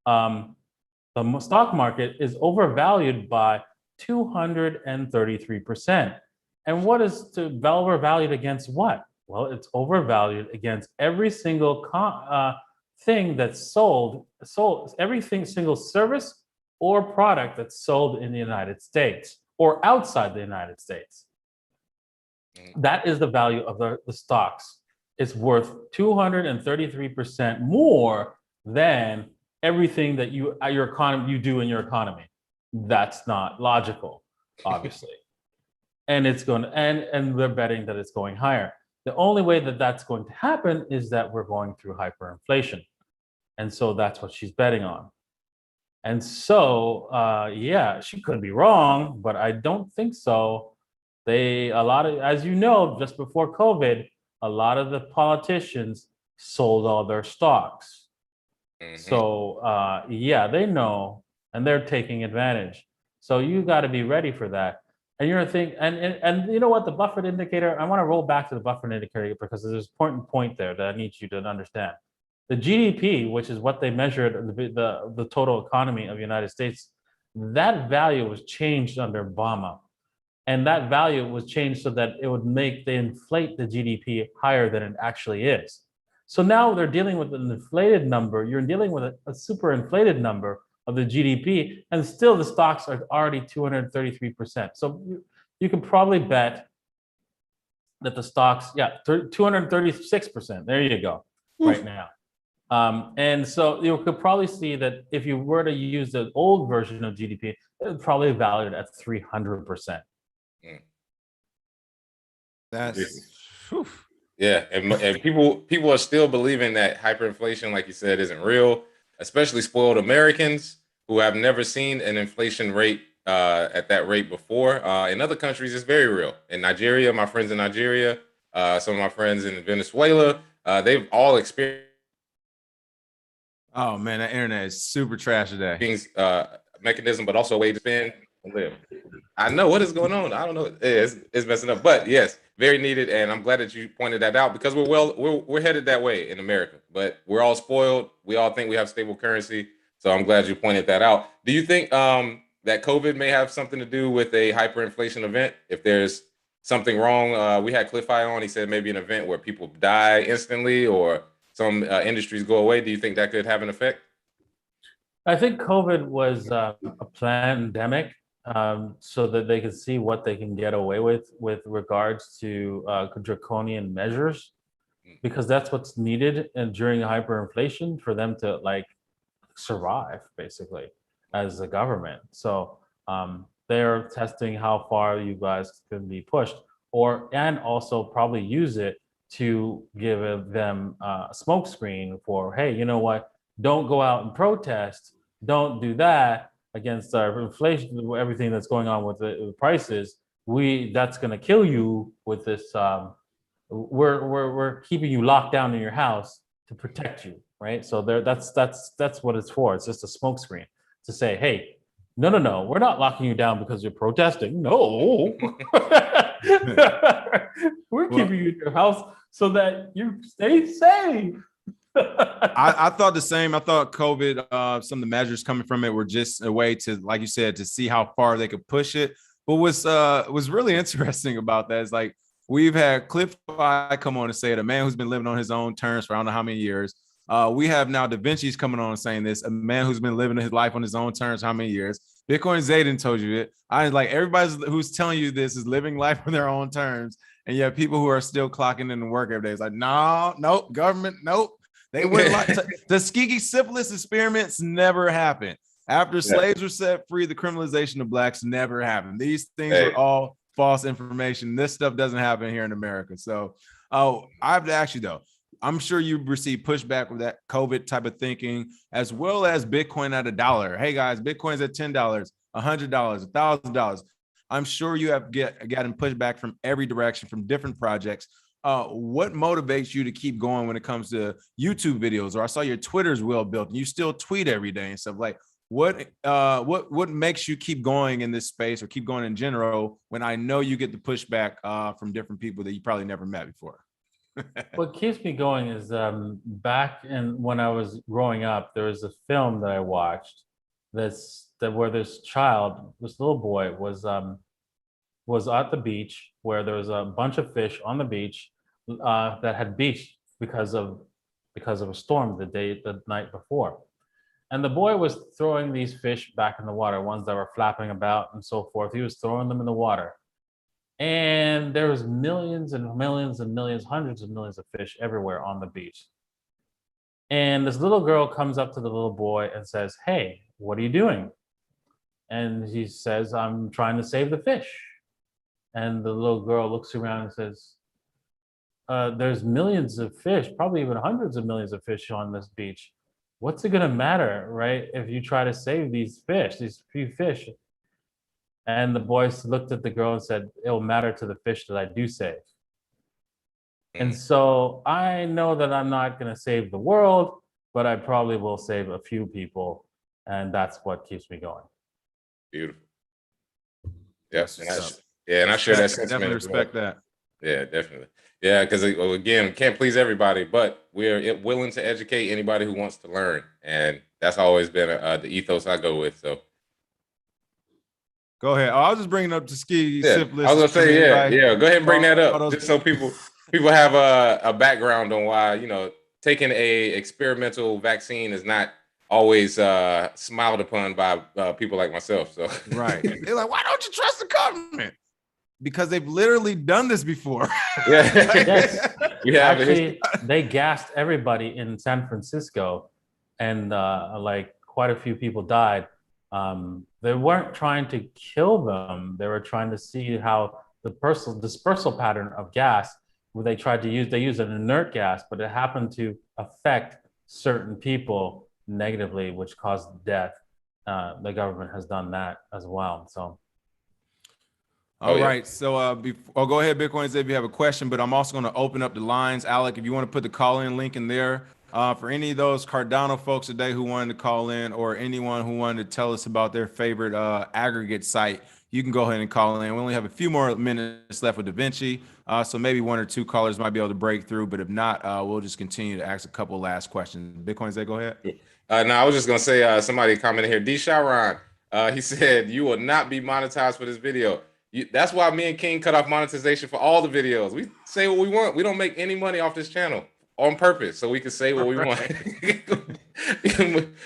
the stock market is overvalued by 233%. And what is overvalued against what? Well, it's overvalued against every single thing that's sold, every single service or product that's sold in the United States or outside the United States. That is the value of the stocks. It's worth 233% more than everything that you do in your economy. That's not logical, obviously. And it's going to, and they're betting that it's going higher. The only way that that's going to happen is that we're going through hyperinflation. And so that's what she's betting on. And so, yeah, she could be wrong, but I don't think so. As you know, just before COVID, a lot of the politicians sold all their stocks. Mm-hmm. So, yeah, they know, and they're taking advantage. So you got to be ready for that. And you're thinking, and you know what, the Buffett indicator, I want to roll back to the Buffett indicator because there's an important point there that I need you to understand. The GDP, which is what they measured, the total economy of the United States, that value was changed under Obama. And that value was changed so that it would inflate the GDP higher than it actually is. So now they're dealing with an inflated number. You're dealing with a super inflated number of the GDP, and still the stocks are already 233%. So you can probably bet that the stocks, 236%. There you go, right now. And so you could probably see that if you were to use the old version of GDP, it's probably valued at 300%. That's yeah, and people are still believing that hyperinflation, like you said, isn't real, especially spoiled Americans who have never seen an inflation rate at that rate before. In other countries, it's very real. In Nigeria, my friends in Nigeria, some of my friends in Venezuela, they've all experienced. Oh man, that internet is super trash today. Mechanism, but also a way to spend and live. I know what is going on. I don't know. It's messing up, but yes, very needed. And I'm glad that you pointed that out because we're headed that way in America. But we're all spoiled. We all think we have stable currency. So I'm glad you pointed that out. Do you think that COVID may have something to do with a hyperinflation event? If there's something wrong, we had Cliff Eye on. He said maybe an event where people die instantly or some industries go away. Do you think that could have an effect? I think COVID was a pandemic so that they could see what they can get away with regards to draconian measures, because that's what's needed during hyperinflation for them to survive basically as a government. So they're testing how far you guys can be pushed, and also probably use it to give them a smokescreen for, hey, you know what? Don't go out and protest. Don't do that against our inflation, everything that's going on with the prices. That's going to kill you with this. We're keeping you locked down in your house to protect you, right? So that's what it's for. It's just a smokescreen to say, hey, no, we're not locking you down because you're protesting. No, we're keeping you in your house so that you stay safe. I thought the same. I thought COVID, some of the measures coming from it were just a way to, like you said, to see how far they could push it. But what's really interesting about that is we've had Cliff Eye come on and say it, a man who's been living on his own terms for I don't know how many years. We have now Davinci's coming on and saying this, a man who's been living his life on his own terms how many years. Bitcoin Zayden told you it. I was everybody who's telling you this is living life on their own terms. And you have people who are still clocking in to work every day. It's nope, government, nope. They wouldn't the skeeky syphilis experiments never happened. After slaves were set free, the criminalization of blacks never happened. These things are all false information. This stuff doesn't happen here in America. So, oh, I have to ask you though. I'm sure you received pushback with that COVID type of thinking, as well as Bitcoin at $1. Hey guys, Bitcoin's at $10, $100, $1,000. I'm sure you have gotten pushback from every direction from different projects. What motivates you to keep going when it comes to YouTube videos? Or I saw your Twitter's well built and you still tweet every day and stuff. Like what makes you keep going in this space or keep going in general when I know you get the pushback from different people that you probably never met before? What keeps me going is back when I was growing up, there was a film that I watched where this little boy was at the beach where there was a bunch of fish on the beach that had beached because of a storm the night before. And the boy was throwing these fish back in the water, ones that were flapping about and so forth. He was throwing them in the water. And there was millions and millions and millions, hundreds of millions of fish everywhere on the beach. And this little girl comes up to the little boy and says, "Hey, what are you doing?" And he says, "I'm trying to save the fish." And the little girl looks around and says, "There's millions of fish, probably even hundreds of millions of fish on this beach. What's it gonna matter, right, if you try to save these few fish?" And the boy looked at the girl and said, "It'll matter to the fish that I do save." And so I know that I'm not going to save the world, but I probably will save a few people. And that's what keeps me going. Beautiful. Yes. And I share that sentiment. Definitely respect that. Yeah, definitely. Yeah, because again, we can't please everybody, but we're willing to educate anybody who wants to learn. And that's always been the ethos I go with. So. Go ahead. I was just bringing up to ski. Yeah, I was gonna say, yeah. Go ahead and bring that up, just so people have a background on why taking a experimental vaccine is not always smiled upon by people like myself. So right, they're like, "Why don't you trust the government?" Because they've literally done this before. Yeah, yes. Actually, they gassed everybody in San Francisco, and like quite a few people died. They weren't trying to kill them. They were trying to see how the dispersal pattern of gas, where they used an inert gas, but it happened to affect certain people negatively, which caused death. The government has done that as well. So. All right. So I'll go ahead, Bitcoin, if you have a question, but I'm also going to open up the lines. Alec, if you want to put the call-in link in there. For any of those Cardano folks today who wanted to call in, or anyone who wanted to tell us about their favorite aggregate site, you can go ahead and call in. We only have a few more minutes left with Davinci, so maybe one or two callers might be able to break through, but if not, we'll just continue to ask a couple last questions. Bitcoin, go ahead. No, I was just going to say, somebody commented here, D. Sharon, he said, "You will not be monetized for this video." That's why me and King cut off monetization for all the videos. We say what we want. We don't make any money off this channel on purpose, so we can say what we want.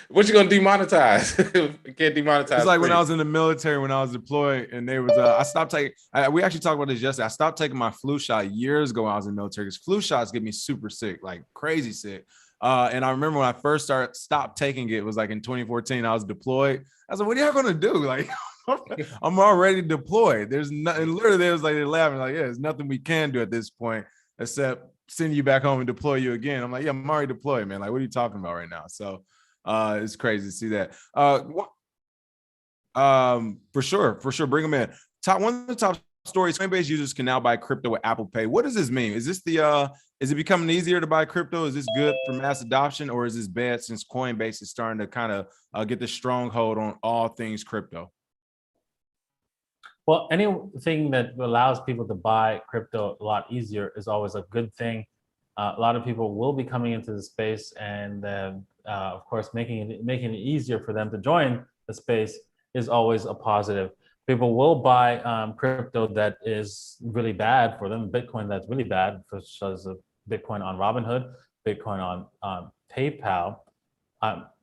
What you gonna demonetize? You can't demonetize. It's like when I was in the military, when I was deployed, and there was I stopped taking. We actually talked about this yesterday. I stopped taking my flu shot years ago when I was in the military, because flu shots get me super sick, like crazy sick. And I remember when I first stopped taking it, was like in 2014. I was deployed. I was like, "What are y'all gonna do?" Like, I'm already deployed. There's nothing. Literally, they was like, they're laughing, like, "Yeah, there's nothing we can do at this point except send you back home and deploy you again." I'm like, "Yeah, I'm already deployed, man. Like, what are you talking about right now?" So it's crazy to see that. For sure. Bring them in. One of the top stories: Coinbase users can now buy crypto with Apple Pay. What does this mean? Is this is it becoming easier to buy crypto? Is this good for mass adoption, or is this bad since Coinbase is starting to kind of get the stronghold on all things crypto? Well, anything that allows people to buy crypto a lot easier is always a good thing. A lot of people will be coming into the space, and of course, making it easier for them to join the space is always a positive. People will buy crypto that is really bad for them, Bitcoin that's really bad, such as Bitcoin on Robinhood, Bitcoin on PayPal.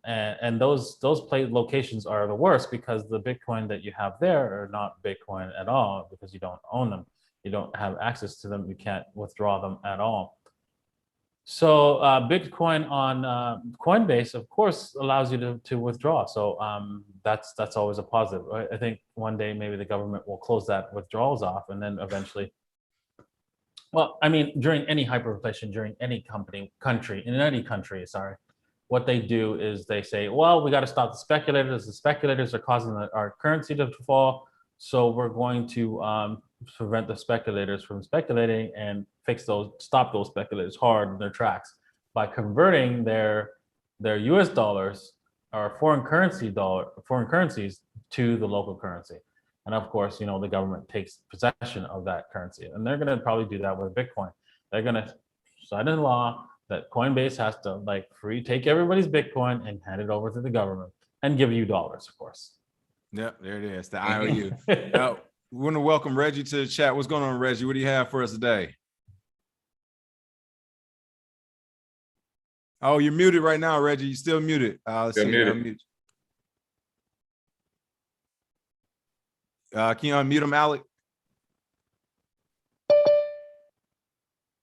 And those locations are the worst, because the Bitcoin that you have there are not Bitcoin at all, because you don't own them. You don't have access to them. You can't withdraw them at all. So Bitcoin on Coinbase, of course, allows you to withdraw. So that's always a positive. Right? I think one day maybe the government will close that withdrawals off, and then eventually, well, I mean, during any hyperinflation, during any in any country, sorry, what they do is they say, well, we got to stop the speculators. The speculators are causing our currency to fall. So we're going to prevent the speculators from speculating and stop those speculators hard in their tracks by converting their US dollars or foreign currencies to the local currency. And of course, the government takes possession of that currency. And they're going to probably do that with Bitcoin. They're going to sign a law that Coinbase has to take everybody's Bitcoin and hand it over to the government and give you dollars, of course. Yep, there it is, the IOU. We want to welcome Reggie to the chat. What's going on, Reggie? What do you have for us today? Oh, you're muted right now, Reggie. You're still muted. Still muted. Can you unmute him, Alec?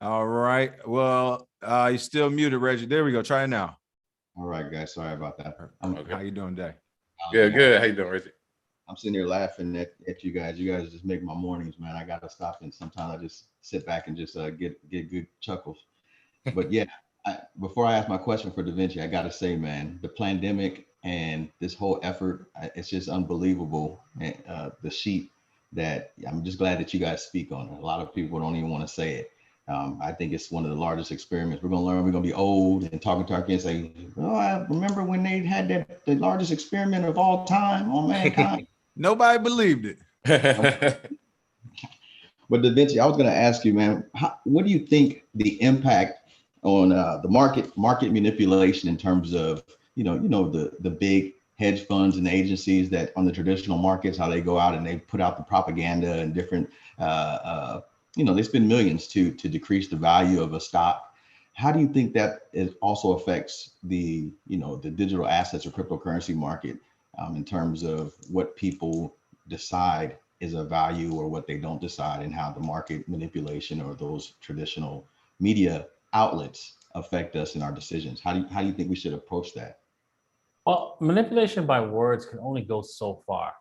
All right. Well, you're still muted, Reggie. There we go. Try it now. All right, guys. Sorry about that. Okay. How you doing today? Good. How you doing, Reggie? I'm sitting here laughing at you guys. You guys just make my mornings, man. I got to stop, and sometimes I just sit back and just get good chuckles. But yeah, before I ask my question for Davinci, I got to say, man, the pandemic and this whole effort, it's just unbelievable. The sheet that I'm just glad that you guys speak on it. A lot of people don't even want to say it. I think it's one of the largest experiments. We're going to learn. We're going to be old and talking to our kids say, oh, I remember when they had the largest experiment of all time on mankind. Nobody believed it. But Davinci, I was going to ask you, man, what do you think the impact on the market manipulation in terms of, the big hedge funds and agencies that on the traditional markets, how they go out and they put out the propaganda and different, they spend millions to decrease the value of a stock. How do you think that it also affects the digital assets or cryptocurrency market in terms of what people decide is a value or what they don't decide, and how the market manipulation or those traditional media outlets affect us in our decisions? How do you think we should approach that? Well, manipulation by words can only go so far.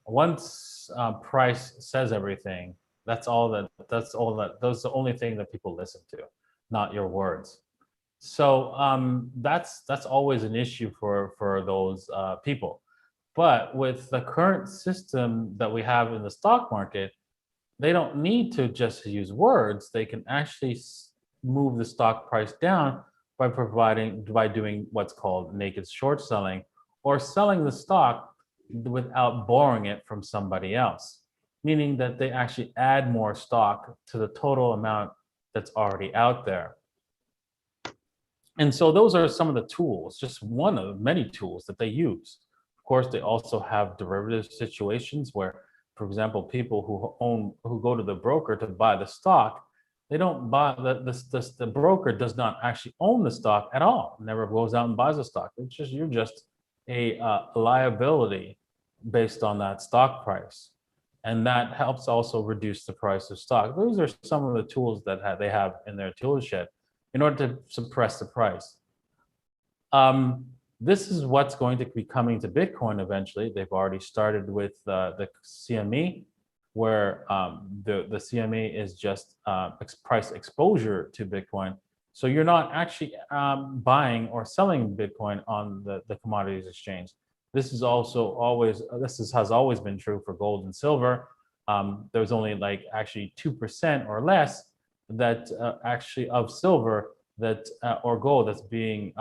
Once price says everything, that's the only thing that people listen to, not your words. So that's always an issue for those people. But with the current system that we have in the stock market, they don't need to just use words. They can actually move the stock price down by doing what's called naked short selling, or selling the stock without borrowing it from somebody else, meaning that they actually add more stock to the total amount that's already out there. And so those are some of the tools, just one of many tools that they use. Of course, they also have derivative situations where, for example, people who go to the broker to buy the stock, they don't buy the broker does not actually own the stock at all. Never goes out and buys the stock. You're just a liability based on that stock price, and that helps also reduce the price of stock. Those are some of the tools that they have in their tool shed in order to suppress the price. This is what's going to be coming to Bitcoin eventually. They've already started with the CME, where the CME is just price exposure to Bitcoin. So you're not actually buying or selling Bitcoin on the commodities exchange. This has always been true for gold and silver. There's only actually 2% or less that actually of silver or gold that's being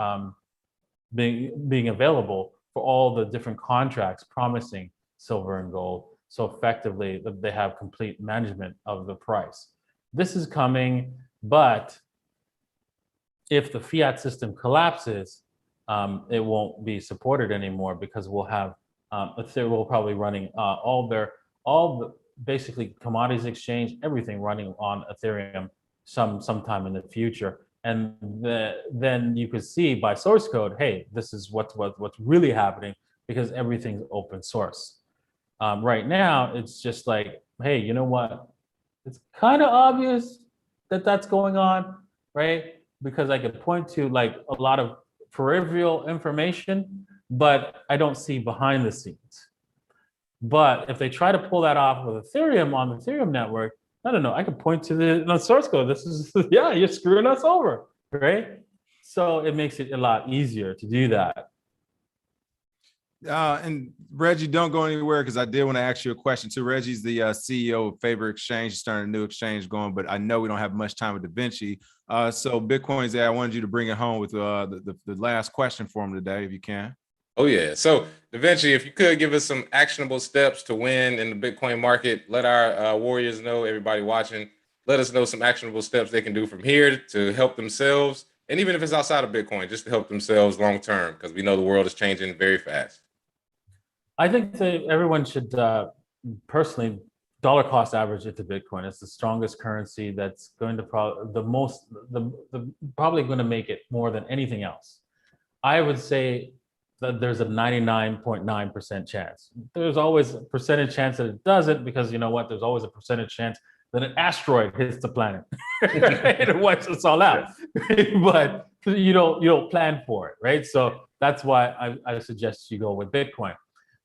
available for all the different contracts promising silver and gold. So effectively, they have complete management of the price. This is coming, but if the fiat system collapses, it won't be supported anymore, because we'll have Ethereum probably running all the basically commodities exchange, everything running on Ethereum sometime in the future. And then you could see by source code, hey, this is what's really happening, because everything's open source. Right now, it's just like, hey, you know what? It's kind of obvious that that's going on, right? because I could point to like a lot of peripheral information, but I don't see behind the scenes. But if they try to pull that off with Ethereum on the Ethereum network, I don't know, I could point to the source code. This is, yeah, you're screwing us over, right? So it makes it a lot easier to do that. And Reggie, don't go anywhere because I did want to ask you a question too. Reggie's the CEO of Favor Exchange. He's starting a new exchange going, but I know we don't have much time with Davinci. So Bitcoin's there. I wanted you to bring it home with the last question for him today, if you can. Oh, yeah. So, Davinci, if you could give us some actionable steps to win in the Bitcoin market, let our warriors know, everybody watching, let us know some actionable steps they can do from here to help themselves. And even if it's outside of Bitcoin, just to help themselves long term, because we know the world is changing very fast. I think that everyone should personally dollar cost average into Bitcoin. It's the strongest currency that's going to probably going to make it more than anything else. I would say that there's a 99.9% chance. There's always a percentage chance that it doesn't, because you know what? There's always a percentage chance that an asteroid hits the planet and wipes us all out. But you don't plan for it, right? So that's why I suggest you go with Bitcoin.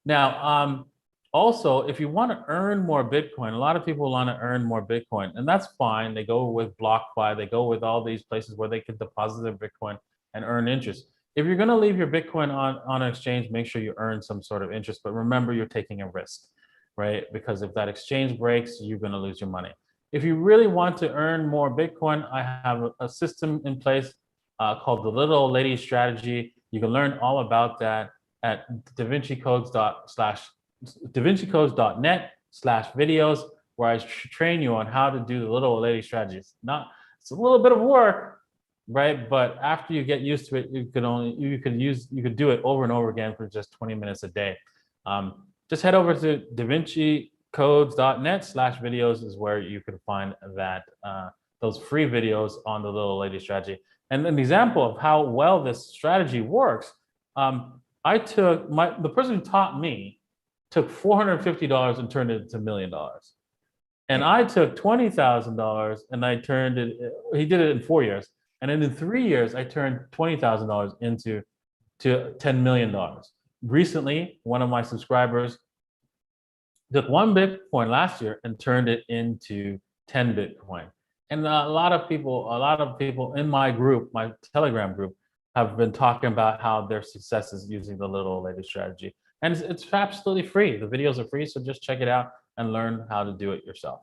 Now, also, if you want to earn more Bitcoin, a lot of people want to earn more Bitcoin, and that's fine. They go with BlockFi, they go with all these places where they can deposit their Bitcoin and earn interest. If you're going to leave your Bitcoin on an exchange, make sure you earn some sort of interest. But remember, you're taking a risk, right? Because if that exchange breaks, you're going to lose your money. If you really want to earn more Bitcoin, I have a system in place called the Little Old Lady Strategy. You can learn all about that at davincicodes.net/videos, where I train you on how to do the Little Old Lady Strategy. It's a little bit of work, right? But after you get used to it, you could do it over and over again for just 20 minutes a day. Just head over to davincicodes.net/videos is where you can find that those free videos on the Little Lady Strategy. And an example of how well this strategy works, the person who taught me took $450 and turned it into $1 million. And I took $20,000 and I turned it, he did it in 4 years. And then in 3 years, I turned $20,000 into $10 million. Recently, one of my subscribers took 1 Bitcoin last year and turned it into 10 Bitcoin. And a lot of people in my group, my Telegram group, have been talking about how their success is using the Little Old Lady Strategy. And it's absolutely free. The videos are free, so just check it out and learn how to do it yourself.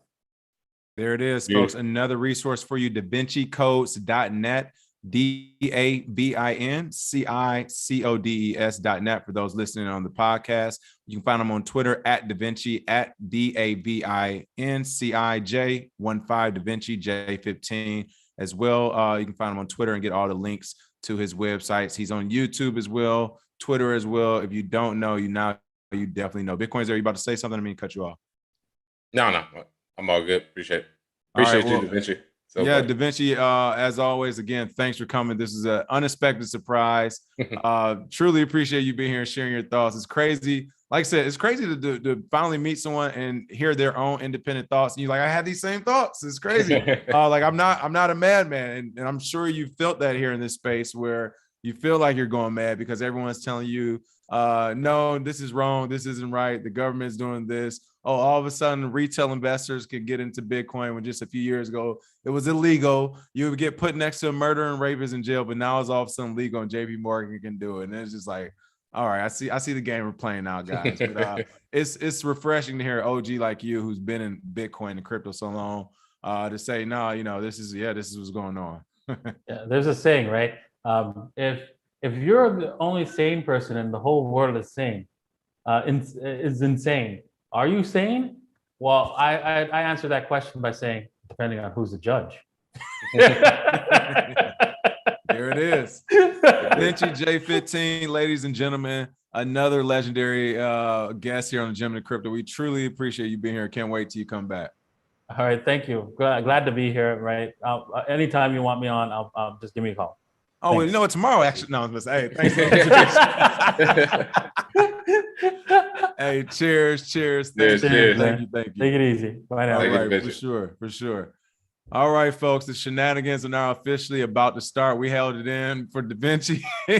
There it is, folks. Another resource for you, davincicodes.net, DAVINCICODES.net for those listening on the podcast. You can find them on Twitter at Davinci, at DAVINCIJ15, Davinci J15 as well. You can find him on Twitter and get all the links to his websites. He's on YouTube as well, Twitter as well. If you don't know, you definitely know. Bitcoin's there. You about to say something? I mean, cut you off. No. I'm all good. Appreciate you, Davinci. So yeah, Davinci, as always, again, thanks for coming. This is an unexpected surprise. Truly appreciate you being here and sharing your thoughts. It's crazy. Like I said, it's crazy to finally meet someone and hear their own independent thoughts. And you're like, I had these same thoughts. It's crazy. Like I'm not a madman. And I'm sure you felt that here in this space where you feel like you're going mad because everyone's telling you, no, this is wrong. This isn't right. The government's doing this. Oh, all of a sudden retail investors could get into Bitcoin when just a few years ago it was illegal. You would get put next to a murderer and rapist in jail, but now it's all of a sudden legal and JP Morgan can do it. And it's just like, all right, I see the game we're playing now, guys. But it's refreshing to hear OG like you, who's been in Bitcoin and crypto so long, to say, no, this is what's going on. Yeah, there's a saying, right? If you're the only sane person and the whole world is sane, is insane, are you sane? Well, I answer that question by saying, depending on who's the judge. There it is. Davinci J15, ladies and gentlemen, another legendary guest here on the Gem of Crypto. We truly appreciate you being here. Can't wait till you come back. All right, thank you. Glad to be here. Right, anytime you want me on, I'll just give me a call. Oh, well, you know what? Tomorrow, actually, no, hey, thanks. Hey, cheers. Cheers. Thank you. Take it easy. Bye now. All right, for sure. All right, folks, the shenanigans are now officially about to start. We held it in for Davinci, but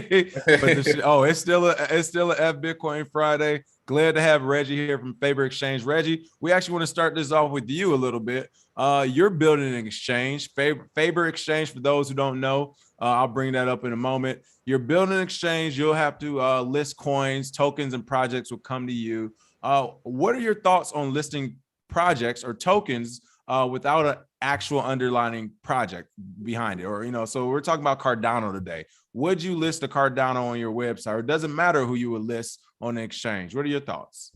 it's still a F Bitcoin Friday. Glad to have Reggie here from Faber Exchange. Reggie, we actually want to start this off with you a little bit. You're building an exchange, Faber Exchange. For those who don't know, I'll bring that up in a moment. You're building an exchange. You'll have to list coins, tokens, and projects will come to you. What are your thoughts on listing projects or tokens without an actual underlying project behind it? Or, so we're talking about Cardano today. Would you list a Cardano on your website, or it doesn't matter who you would list on the exchange? What are your thoughts?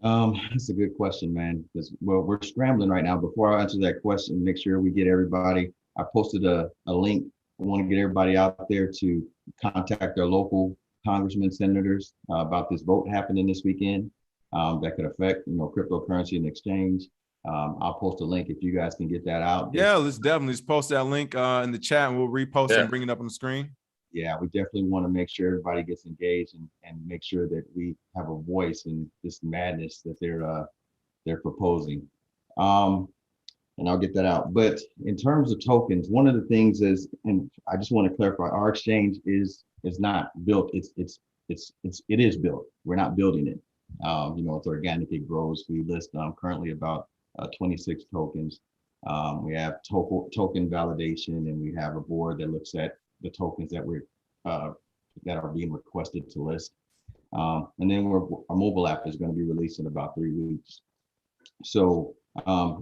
That's a good question, man, because we're scrambling right now. Before I answer that question, make sure we get everybody. I posted a link. I want to get everybody out there to contact their local congressmen, senators about this vote happening this weekend that could affect, cryptocurrency and exchange. I'll post a link if you guys can get that out. Yeah, let's definitely post that link in the chat, and we'll repost it and bring it up on the screen. Yeah, we definitely want to make sure everybody gets engaged and make sure that we have a voice in this madness that they're proposing. And I'll get that out. But in terms of tokens, one of the things is, and I just want to clarify, our exchange is not built. It is built. We're not building it. It's organic. It grows. We list currently about 26 tokens. We have token validation, and we have a board that looks at the tokens that that are being requested to list. And then our mobile app is going to be released in about 3 weeks. So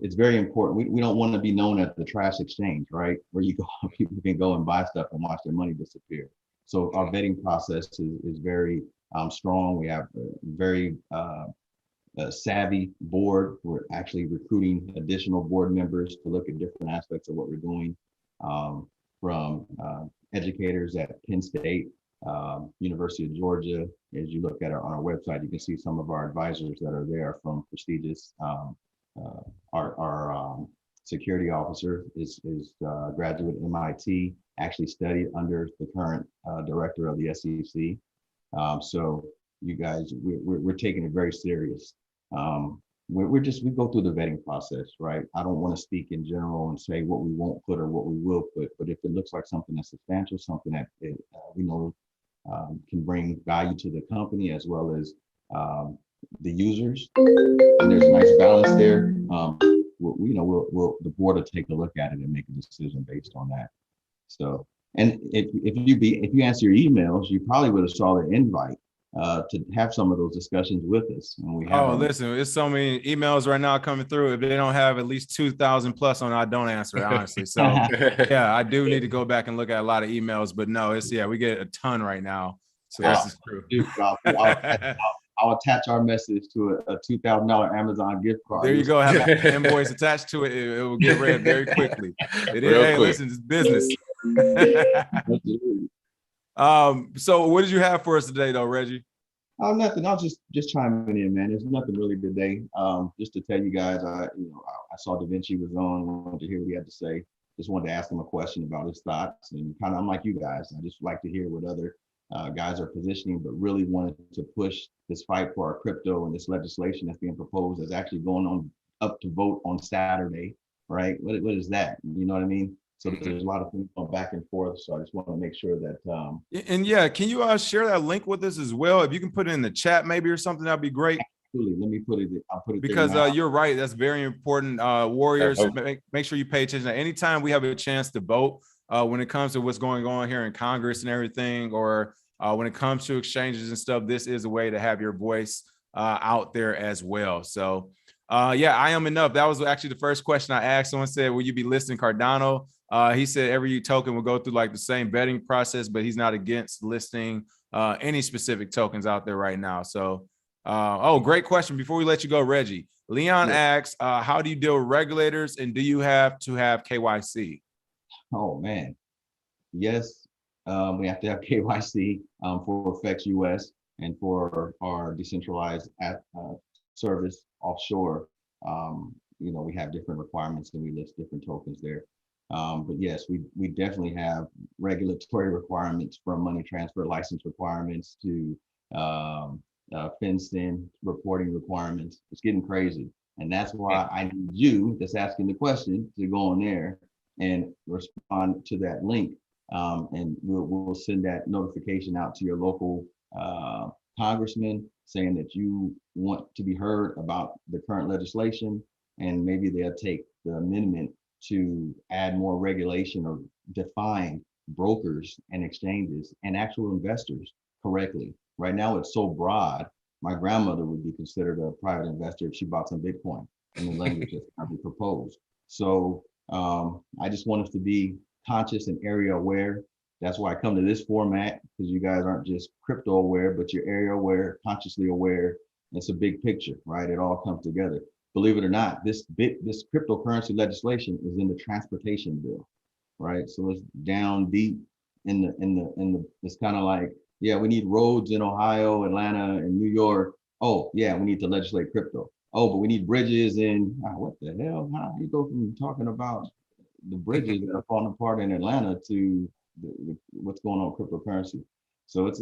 it's very important. We don't want to be known as the trash exchange, right? Where people can go and buy stuff and watch their money disappear. So our vetting process is very strong. We have a very savvy board. We're actually recruiting additional board members to look at different aspects of what we're doing, from educators at Penn State, University of Georgia. As you look at on our website, you can see some of our advisors that are there from prestigious. Our security officer is a graduate MIT, actually studied under the current director of the SEC. So you guys, we're taking it very serious. We go through the vetting process, right? I don't want to speak in general and say what we won't put or what we will put, but if it looks like something that's substantial, something that we know can bring value to the company as well as the users, and there's a nice balance there, the board will take a look at it and make a decision based on that. So, and if you answer your emails, you probably would have saw the invite to have some of those discussions with us. And we have listen, there's so many emails right now coming through. If they don't have at least 2,000 plus on, I don't answer it, honestly. So yeah, I do need to go back and look at a lot of emails, but no, we get a ton right now. So this is true. I'll attach our message to a $2,000 Amazon gift card. There you go. Have an invoice attached to it. It will get read very quickly. Listen, it's business. So what did you have for us today, though, Reggie? Oh, nothing. I was just chiming in, man. There's nothing really today. Just to tell you guys, I saw Davinci was on. Wanted to hear what he had to say. Just wanted to ask him a question about his thoughts, and kind of, I'm like you guys. I just like to hear what other guys are positioning, but really wanted to push this fight for our crypto and this legislation that's being proposed is actually going on up to vote on Saturday, right? What is that? You know what I mean? So there's a lot of things going back and forth. So I just want to make sure that. And yeah, can you share that link with us as well? If you can put it in the chat maybe or something, that'd be great. Absolutely. Let me put it. I'll put it because you're right. That's very important. Warriors, make sure you pay attention. Anytime we have a chance to vote, when it comes to what's going on here in Congress and everything, or when it comes to exchanges and stuff, this is a way to have your voice out there as well. So yeah, I am enough. That was actually the first question I asked. Someone said, will you be listing Cardano? He said every token will go through like the same vetting process, but he's not against listing any specific tokens out there right now. So, great question. Before we let you go, Reggie, Leon asks, how do you deal with regulators, and do you have to have KYC? Oh man, yes, we have to have KYC for FX US and for our decentralized service offshore. We have different requirements and we list different tokens there. But yes, we definitely have regulatory requirements, from money transfer license requirements to FinCEN reporting requirements. It's getting crazy. And that's why I need you that's asking the question to go on there and respond to that link. And we'll send that notification out to your local congressman saying that you want to be heard about the current legislation, and maybe they'll take the amendment to add more regulation or define brokers and exchanges and actual investors correctly. Right now it's so broad. My grandmother would be considered a private investor if she bought some Bitcoin in the language that's currently proposed. So I just want us to be conscious and area aware. That's why I come to this format, because you guys aren't just crypto aware, but you're area aware, consciously aware. It's a big picture, right? It all comes together. Believe it or not, this cryptocurrency legislation is in the transportation bill, right? So it's down deep in the it's kind of like, yeah, we need roads in Ohio, Atlanta, and New York. Oh, yeah, we need to legislate crypto. Oh, but we need bridges in, what the hell? How do you go from talking about the bridges that are falling apart in Atlanta to what's going on with cryptocurrency? So it's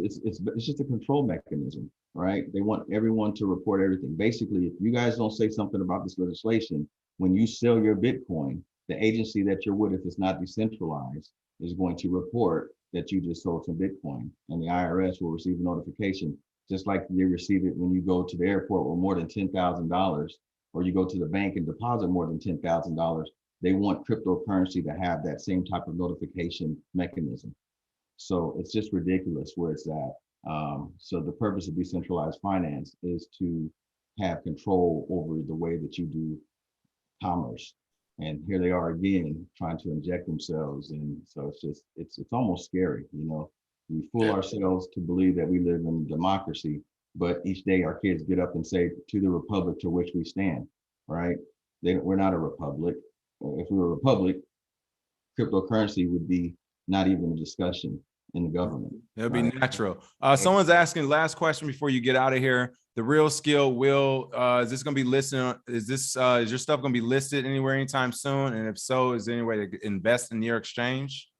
just a control mechanism, right? They want everyone to report everything. Basically, if you guys don't say something about this legislation, when you sell your Bitcoin, the agency that you're with, if it's not decentralized, is going to report that you just sold some Bitcoin, and the IRS will receive a notification, just like you receive it when you go to the airport with more than $10,000, or you go to the bank and deposit more than $10,000. They want cryptocurrency to have that same type of notification mechanism. So it's just ridiculous where it's at. So the purpose of decentralized finance is to have control over the way that you do commerce. And here they are again, trying to inject themselves. And so it's just, it's almost scary, you know. We fool ourselves to believe that we live in democracy, but each day our kids get up and say, to the republic to which we stand, right? We're not a republic. If we were a republic, cryptocurrency would be not even a discussion in the government. It'll be natural. Someone's asking, last question before you get out of here. The Real Skill, is this going to be listed? Is your stuff going to be listed anywhere anytime soon? And if so, is there any way to invest in your exchange?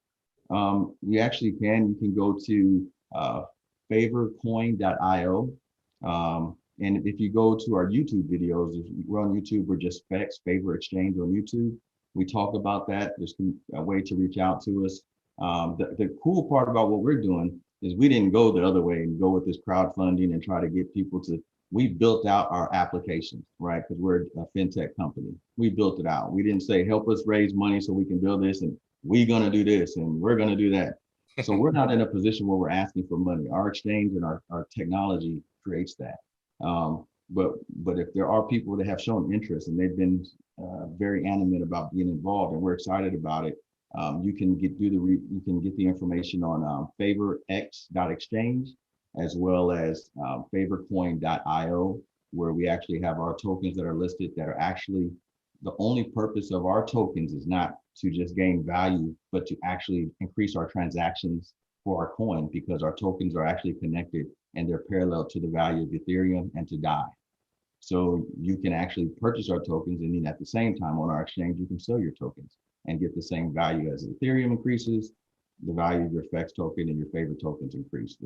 You actually can. You can go to favorcoin.io. And if you go to our YouTube videos, if we're on YouTube, we're just Specs, Favor Exchange on YouTube. We talk about that. There's a way to reach out to us. The cool part about what we're doing is we didn't go the other way and go with this crowdfunding and try to get people to, we built out our applications, right? Because we're a fintech company. We built it out. We didn't say, help us raise money so we can build this, and we're going to do this and we're going to do that. So we're not in a position where we're asking for money. Our exchange and our technology creates that. But if there are people that have shown interest and they've been very animate about being involved, and we're excited about it, you can get the information on favorx.exchange, as well as favorcoin.io, where we actually have our tokens that are listed that are actually, the only purpose of our tokens is not to just gain value, but to actually increase our transactions for our coin, because our tokens are actually connected and they're parallel to the value of Ethereum and to DAI. So you can actually purchase our tokens, and then at the same time on our exchange, you can sell your tokens and get the same value. As Ethereum increases, the value of your FEX token and your favorite tokens increase.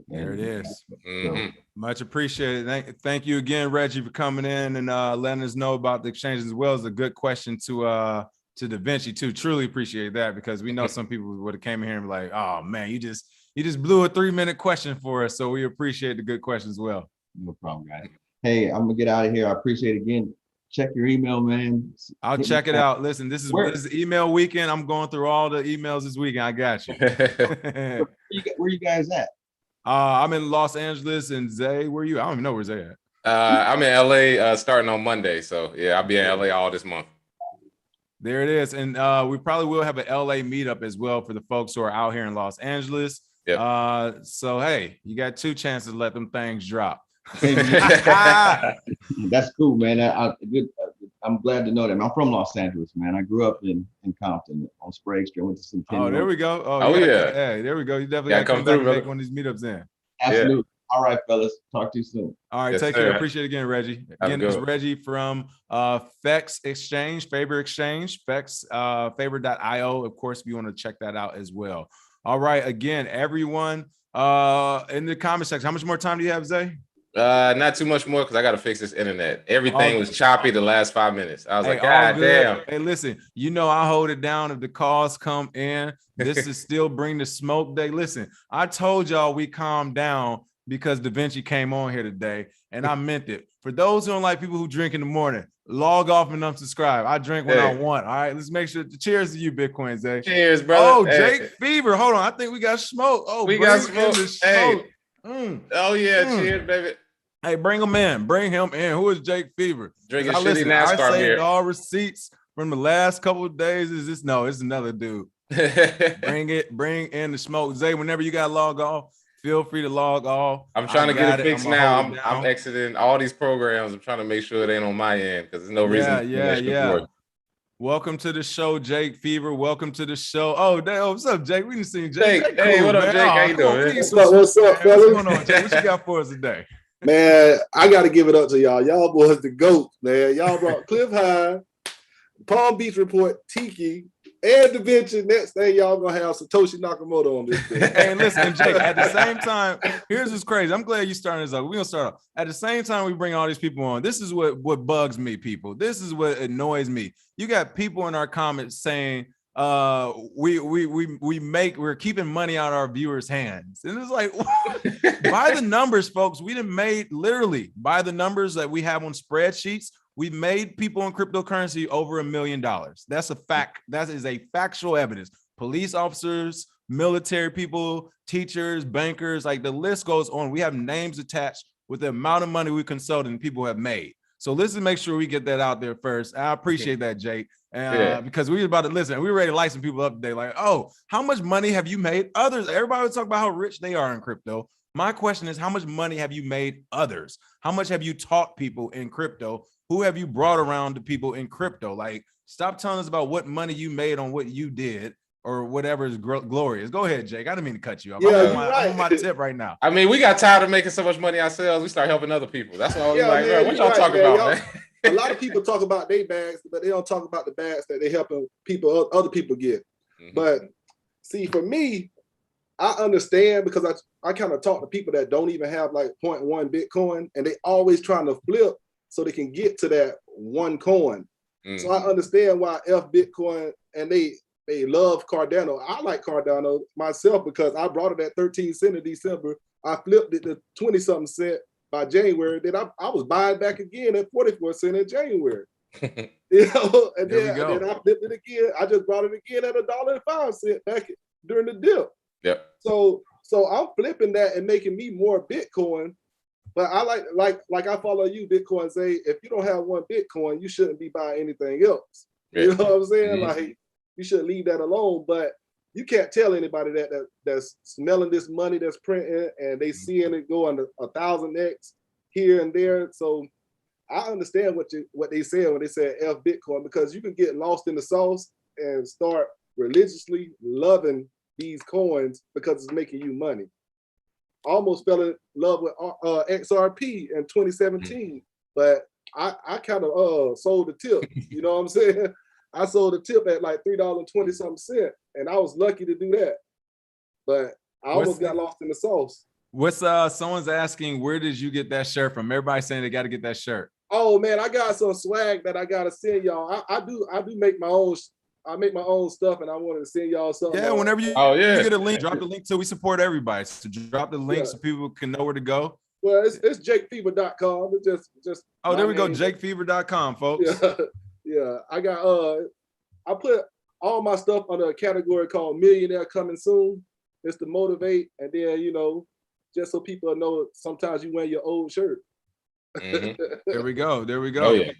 There it is. Mm-hmm. Much appreciated. Thank you again, Reggie, for coming in and letting us know about the exchanges, as well as a good question to Davinci too. Truly appreciate that, because we know some people would have came in here and be like, oh man, you just blew a 3-minute question for us. So we appreciate the good question as well. No problem, guys. Hey, I'm gonna get out of here. I appreciate it again. Check your email, man. I'll check it out. Listen, this is email weekend. I'm going through all the emails this weekend. I got you. Where you guys at? I'm in Los Angeles, and Zay, where are you? I don't even know where Zay at. I'm in LA starting on Monday. So yeah, I'll be in LA all this month. There it is. And we probably will have an LA meetup as well for the folks who are out here in Los Angeles. Yep. So, hey, you got 2 chances to let them things drop. That's cool, man. I'm glad to know that. I'm from Los Angeles, man. I grew up in Compton on Sprague Street. I went to Centennial. Oh, there we go. Oh yeah. Hey, there we go. You definitely got to come back and make one of these meetups in. Absolutely. Yeah. All right, fellas. Talk to you soon. All right, yes, take care. Appreciate it again, Reggie. Again, it's Reggie from FEX Exchange, Favor Exchange, FEX, favor.io. Of course, if you want to check that out as well. All right, again, everyone in the comment section. How much more time do you have, Zay? Not too much more because I got to fix this internet. Everything was choppy the last 5 minutes. I was like, all God good. damn. Hey, listen, you know I hold it down if the calls come in. This is still Bring the Smoke Day. Listen, I told y'all we calmed down because Davinci came on here today, and I meant it. For those who don't like people who drink in the morning, log off and unsubscribe. I drink when I want. All right, let's make sure. Cheers to you, Bitcoin Zay. Cheers, brother. Oh, Jake Fever. Hold on. I think we got smoke. Oh, we got smoke. Hey. Oh, yeah. Cheers, baby. Hey, bring him in. Bring him in. Who is Jake Fever? Drinking shitty NASCAR I saved beer. all receipts from the last couple of days. Is this? No, it's another dude. Bring in the smoke. Zay, whenever you got log off, feel free to log off. I'm trying to get it fixed now. I'm exiting all these programs. I'm trying to make sure it ain't on my end because there's no reason. Yeah. Welcome to the show, Jake Fever. Welcome to the show. Oh, damn. What's up, Jake? We didn't see Jake. Hey, what up, Jake? How you doing? What's up, fellas? What's going on, Jake? What you got for us today? Man, I got to give it up to y'all. Y'all boys the GOAT, man. Y'all brought Cliff High, Palm Beach Report, Tiki, and Davinci. Next thing y'all going to have Satoshi Nakamoto on this thing. Hey, listen, Jake, at the same time, here's what's crazy. I'm glad you starting this up. We're going to start off. At the same time we bring all these people on, this is what bugs me, people. This is what annoys me. You got people in our comments saying, we're keeping money out of our viewers' hands. And it's like, by the numbers, folks, we done made literally by the numbers that we have on spreadsheets, we've made people in cryptocurrency over $1 million. That's a fact. That is a factual evidence. Police officers, military people, teachers, bankers, like the list goes on. We have names attached with the amount of money we consulted and people have made. So let's make sure we get that out there first. I appreciate that, Jake. Because we were about to listen. We were ready to light some people up today. Like, oh, how much money have you made? Others, everybody would talk about how rich they are in crypto. My question is, how much money have you made others? How much have you taught people in crypto? Who have you brought around to people in crypto? Like, stop telling us about what money you made on what you did or whatever is glorious. Go ahead, Jake. I didn't mean to cut you off. I'm on my tip right now. I mean, we got tired of making so much money ourselves. We start helping other people. That's why we're like, man, what y'all talking about, man? A lot of people talk about their bags, but they don't talk about the bags that they helping people, other people get. But see, for me, I understand because I kind of talk to people that don't even have like 0.1 Bitcoin, and they always trying to flip so they can get to that one coin. So I understand why F Bitcoin and they love Cardano. I like Cardano myself because I brought it at 13 cents in December. I flipped it to 20 something cent by January. Then I was buying back again at 44 cents in January. You know, and then I flipped it again. I just brought it again at $1.05 back during the dip. Yep. So I'm flipping that and making me more Bitcoin. But I like I follow you, Bitcoin. Say if you don't have one Bitcoin, you shouldn't be buying anything else. You know what I'm saying? Like you should leave that alone. But you can't tell anybody that's smelling this money that's printing and they seeing it go under 1,000x here and there. So I understand what they said when they said F Bitcoin, because you can get lost in the sauce and start religiously loving these coins because it's making you money. Almost fell in love with XRP in 2017, but I kind of sold the tip. You know what I'm saying? I sold the tip at like $3.20 something, and I was lucky to do that. But I almost got lost in the sauce. What's someone's asking, where did you get that shirt from? Everybody's saying they got to get that shirt. Oh man, I got some swag that I gotta send y'all. I do make my own. I make my own stuff, and I wanted to send y'all something. Yeah, whenever you, you get a link, drop the link so we support everybody. So drop the link so people can know where to go. Well, it's jakefever.com. It's just. Oh, there we go, jakefever.com, folks. Yeah. I got I put all my stuff under a category called Millionaire Coming Soon. It's to motivate, and then just so people know sometimes you wear your old shirt. There we go. Oh, yeah.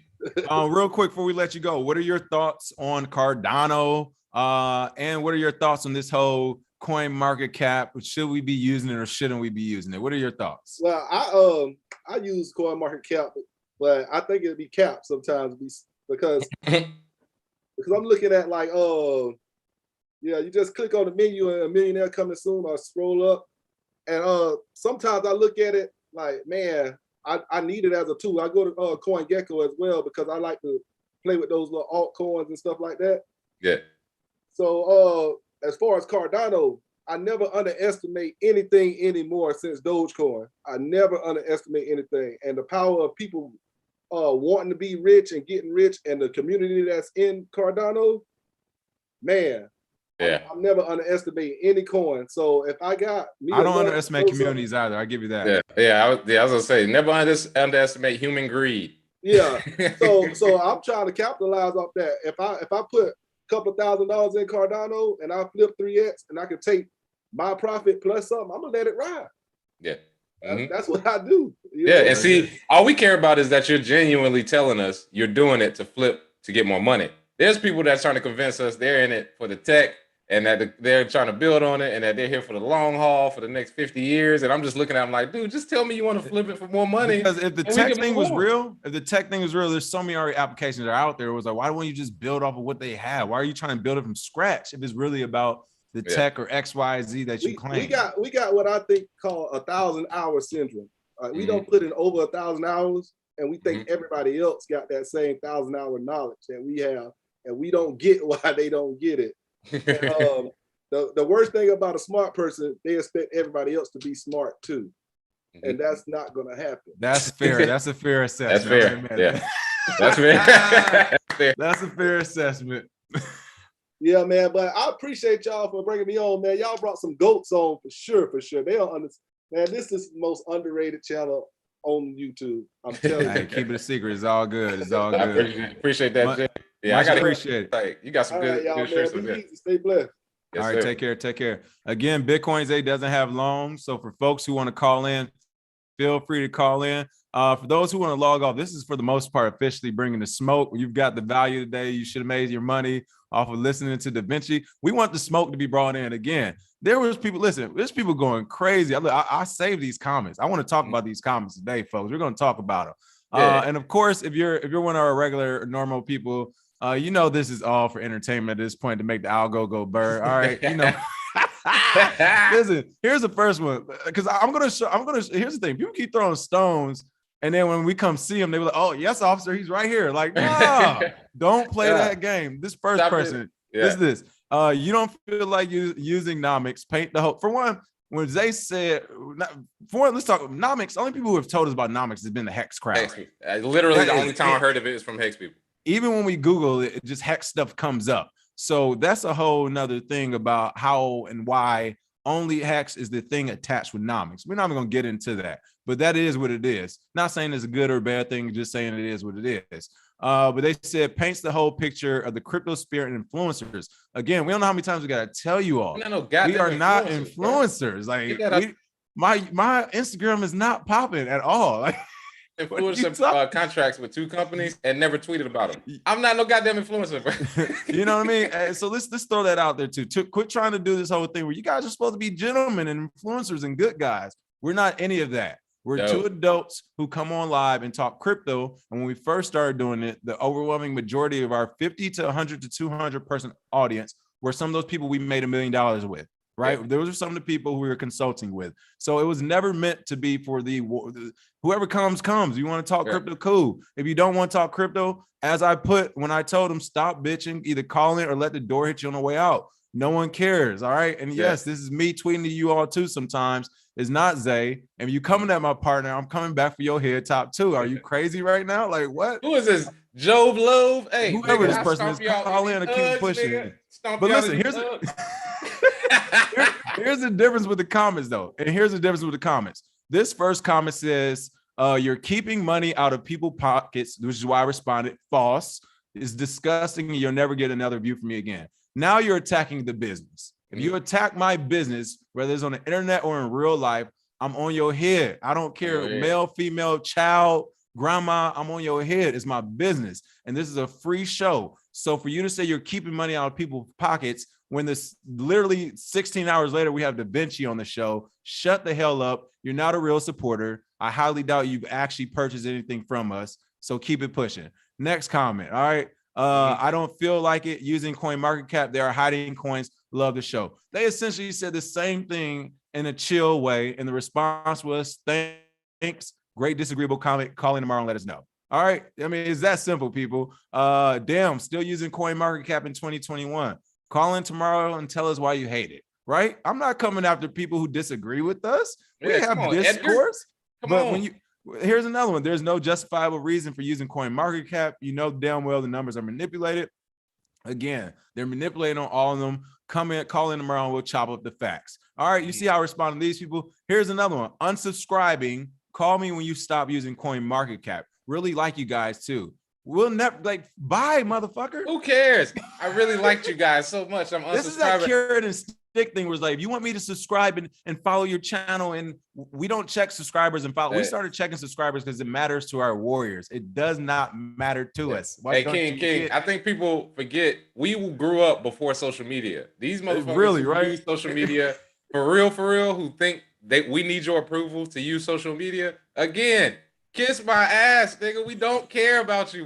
Real quick before we let you go, what are your thoughts on Cardano? And what are your thoughts on this whole coin market cap? Should we be using it or shouldn't we be using it? What are your thoughts? Well, I use coin market cap, but I think it'd be capped sometimes because I'm looking at like you just click on the menu and a millionaire coming soon, or scroll up, and sometimes I look at it like, man, I need it as a tool. I go to CoinGecko as well because I like to play with those little altcoins and stuff like that. Yeah. So as far as Cardano, I never underestimate anything anymore since Dogecoin. I never underestimate anything. And the power of people wanting to be rich and getting rich, and the community that's in Cardano, man, yeah, I'm never underestimating any coin. So if I got me, I don't underestimate communities either. I give you that. I was gonna say, never underestimate human greed. Yeah. So I'm trying to capitalize off that. If I put a couple $1,000s in Cardano and I flip 3x and I can take my profit plus something, I'm gonna let it ride. Yeah. That's what I do. Yeah, and see, all we care about is that you're genuinely telling us you're doing it to flip to get more money. There's people that's trying to convince us they're in it for the tech and that they're trying to build on it and that they're here for the long haul for the next 50 years. And I'm just looking at them like, dude, just tell me you want to flip it for more money. Because if the tech thing was real, there's so many already applications that are out there. It was like, why don't you just build off of what they have? Why are you trying to build it from scratch if it's really about the tech or X, Y, Z that you claim? We got what I think called 1,000-hour syndrome. We don't put in over 1,000 hours, and we think everybody else got that same 1,000-hour knowledge that we have, and we don't get why they don't get it. And, the worst thing about a smart person, they expect everybody else to be smart too, and that's not going to happen. That's fair. That's a fair assessment. That's fair. Yeah, that's fair. That's a fair assessment. Yeah, man. But I appreciate y'all for bringing me on, man. Y'all brought some goats on for sure. They don't understand. Man, this is the most underrated channel on YouTube. I'm telling you. Keep it a secret. It's all good. It's all good. I appreciate that, Jay. Yeah, I gotta appreciate it. Like, you got some good shirts. Stay blessed. Yes, all right, sir. take care. Again, Bitcoin Zay doesn't have loans. So for folks who want to call in, feel free to call in. For those who want to log off, this is for the most part officially bringing the smoke. You've got the value today. You should have made your money off of listening to Davinci. We want the smoke to be brought in again. There's people going crazy. I saved these comments. I want to talk about these comments today, folks. We're going to talk about them. And of course, if you're one of our regular normal people, you know this is all for entertainment at this point to make the algo go burr. All right, you know. Listen, here's the first one because here's the thing. People keep throwing stones, and then when we come see him, they were like, "Oh, yes, officer, he's right here." Like, nah, don't play that game. This first person, this. You don't feel like using nomics. Paint the hope. For one, when Zay said, for one, let's talk nomics. Only people who have told us about nomics has been the Hex crowd. Literally, the only time I heard of it is from Hex people. Even when we Google it, just Hex stuff comes up. So that's a whole nother thing about how and why only Hex is the thing attached with nomics. We're not even going to get into that, but that is what it is. Not saying it's a good or bad thing, just saying it is what it is. But they said paints the whole picture of the crypto spirit and influencers. Again, we don't know how many times we got to tell you all. We are not influencers. Like my Instagram is not popping at all. Like, influencer contracts with 2 companies and never tweeted about them. I'm not no goddamn influencer, bro. You know what I mean? So let's throw that out there too. Quit trying to do this whole thing where you guys are supposed to be gentlemen and influencers and good guys. We're not any of that. We're 2 adults who come on live and talk crypto. And when we first started doing it, the overwhelming majority of our 50 to 100 to 200 person audience were some of those people we made $1 million with. Right. Yeah. Those are some of the people who we were consulting with. So it was never meant to be for whoever comes. You want to talk crypto? Cool. If you don't want to talk crypto, as I put when I told them stop bitching, either call in or let the door hit you on the way out. No one cares. All right. And yes, this is me tweeting to you all too sometimes. It's not Zay. And you coming at my partner, I'm coming back for your head top too. Are you crazy right now? Like what? Who is this? Jove Love? Hey, whoever this person is, call in or keep pushing. But listen, here's the difference with the comments though. And here's the difference with the comments. This first comment says, you're keeping money out of people's pockets, which is why I responded, false. It's disgusting. And you'll never get another view from me again. Now you're attacking the business. If you attack my business, whether it's on the internet or in real life, I'm on your head. I don't care, male, female, child, grandma, I'm on your head. It's my business. And this is a free show. So for you to say you're keeping money out of people's pockets, when this literally 16 hours later, we have Davinci on the show, shut the hell up. You're not a real supporter. I highly doubt you've actually purchased anything from us. So keep it pushing. Next comment. All right. I don't feel like it using CoinMarketCap. They are hiding coins. Love the show. They essentially said the same thing in a chill way. And the response was, thanks. Great disagreeable comment. Call in tomorrow and let us know. All right. I mean, it's that simple, people. Damn, still using CoinMarketCap in 2021. Call in tomorrow and tell us why you hate it. right? I'm not coming after people who disagree with us. We Yeah, have come on, discourse, Come but on. when you here's another one. There's no justifiable reason for using CoinMarketCap. You know damn well the numbers are manipulated. Again, they're manipulating on all of them. Come in, call in tomorrow, and we'll chop up the facts. All right, you see how I respond to these people? Here's another one. Unsubscribing. Call me when you stop using CoinMarketCap. Really like you guys too. We'll never like bye, motherfucker. Who cares? I really liked you guys so much. I'm unsubscribing. This is that carrot and stick thing where it's like, if you want me to subscribe and follow your channel, and we don't check subscribers and follow. We started checking subscribers because it matters to our warriors. It does not matter to us. Hey, King, I think people forget we grew up before social media. These motherfuckers really, who right? use social media for real, who think we need your approval to use social media. Again, kiss my ass, nigga. We don't care about you.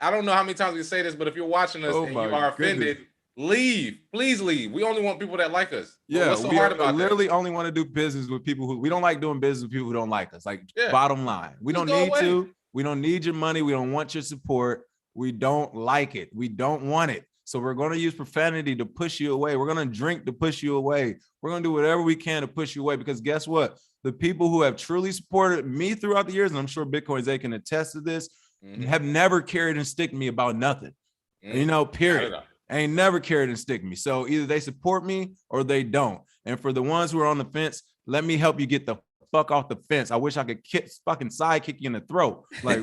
I don't know how many times we say this, but if you're watching us and you are offended, leave. Please leave. We only want people that like us. Yeah, what's so hard about literally that? only want to do business with people who we don't like doing business with people who don't like us. Like, bottom line, we Just don't need go away. to. We don't need your money. We don't want your support. We don't like it. We don't want it. So we're going to use profanity to push you away. We're going to drink to push you away. We're going to do whatever we can to push you away, because guess what? The people who have truly supported me throughout the years, and I'm sure Bitcoin Zay can attest to this, have never carried and sticked me about nothing. You know, period. Ain't never carried and stick me. So either they support me or they don't. And for the ones who are on the fence, let me help you get the fuck off the fence. I wish I could fucking sidekick you in the throat. Like,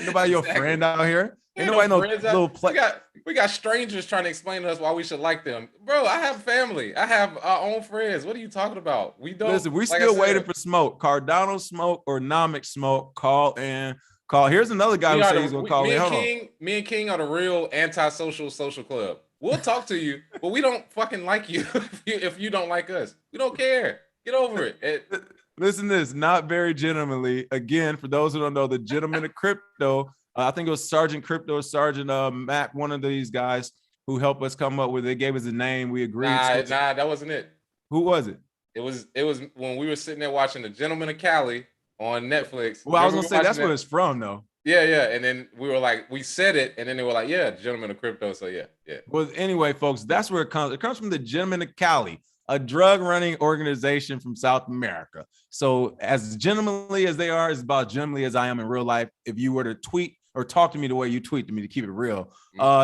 nobody your friend out here. Ain't nobody no little play. We got strangers trying to explain to us why we should like them. Bro, I have family. I have our own friends. What are you talking about? We don't. Listen, we still waiting for smoke. Cardano smoke or Nomic smoke. Call in. Call. Here's another guy who said he's gonna call in. Me and King are the real anti-social social club. We'll talk to you, but we don't fucking like you if you don't like us. We don't care. Get over it. Listen to this, not very gentlemanly. Again, for those who don't know, the gentleman of crypto, I think it was Sergeant Crypto, Sergeant Mac, one of these guys who helped us come up with it. They gave us a name. We agreed. Nah, that wasn't it. Who was it? It was when we were sitting there watching The Gentleman of Cali on Netflix. Well, I was gonna say that's where it's from, though. Yeah. And then we were like, we said it, and then they were like, yeah, Gentleman of Crypto. So yeah. Well, anyway, folks, that's where it comes. It comes from the Gentleman of Cali, a drug running organization from South America. So as gentlemanly as they are, is about gentlemanly as I am in real life. If you were to tweet or talk to me the way you tweet to me, to keep it real,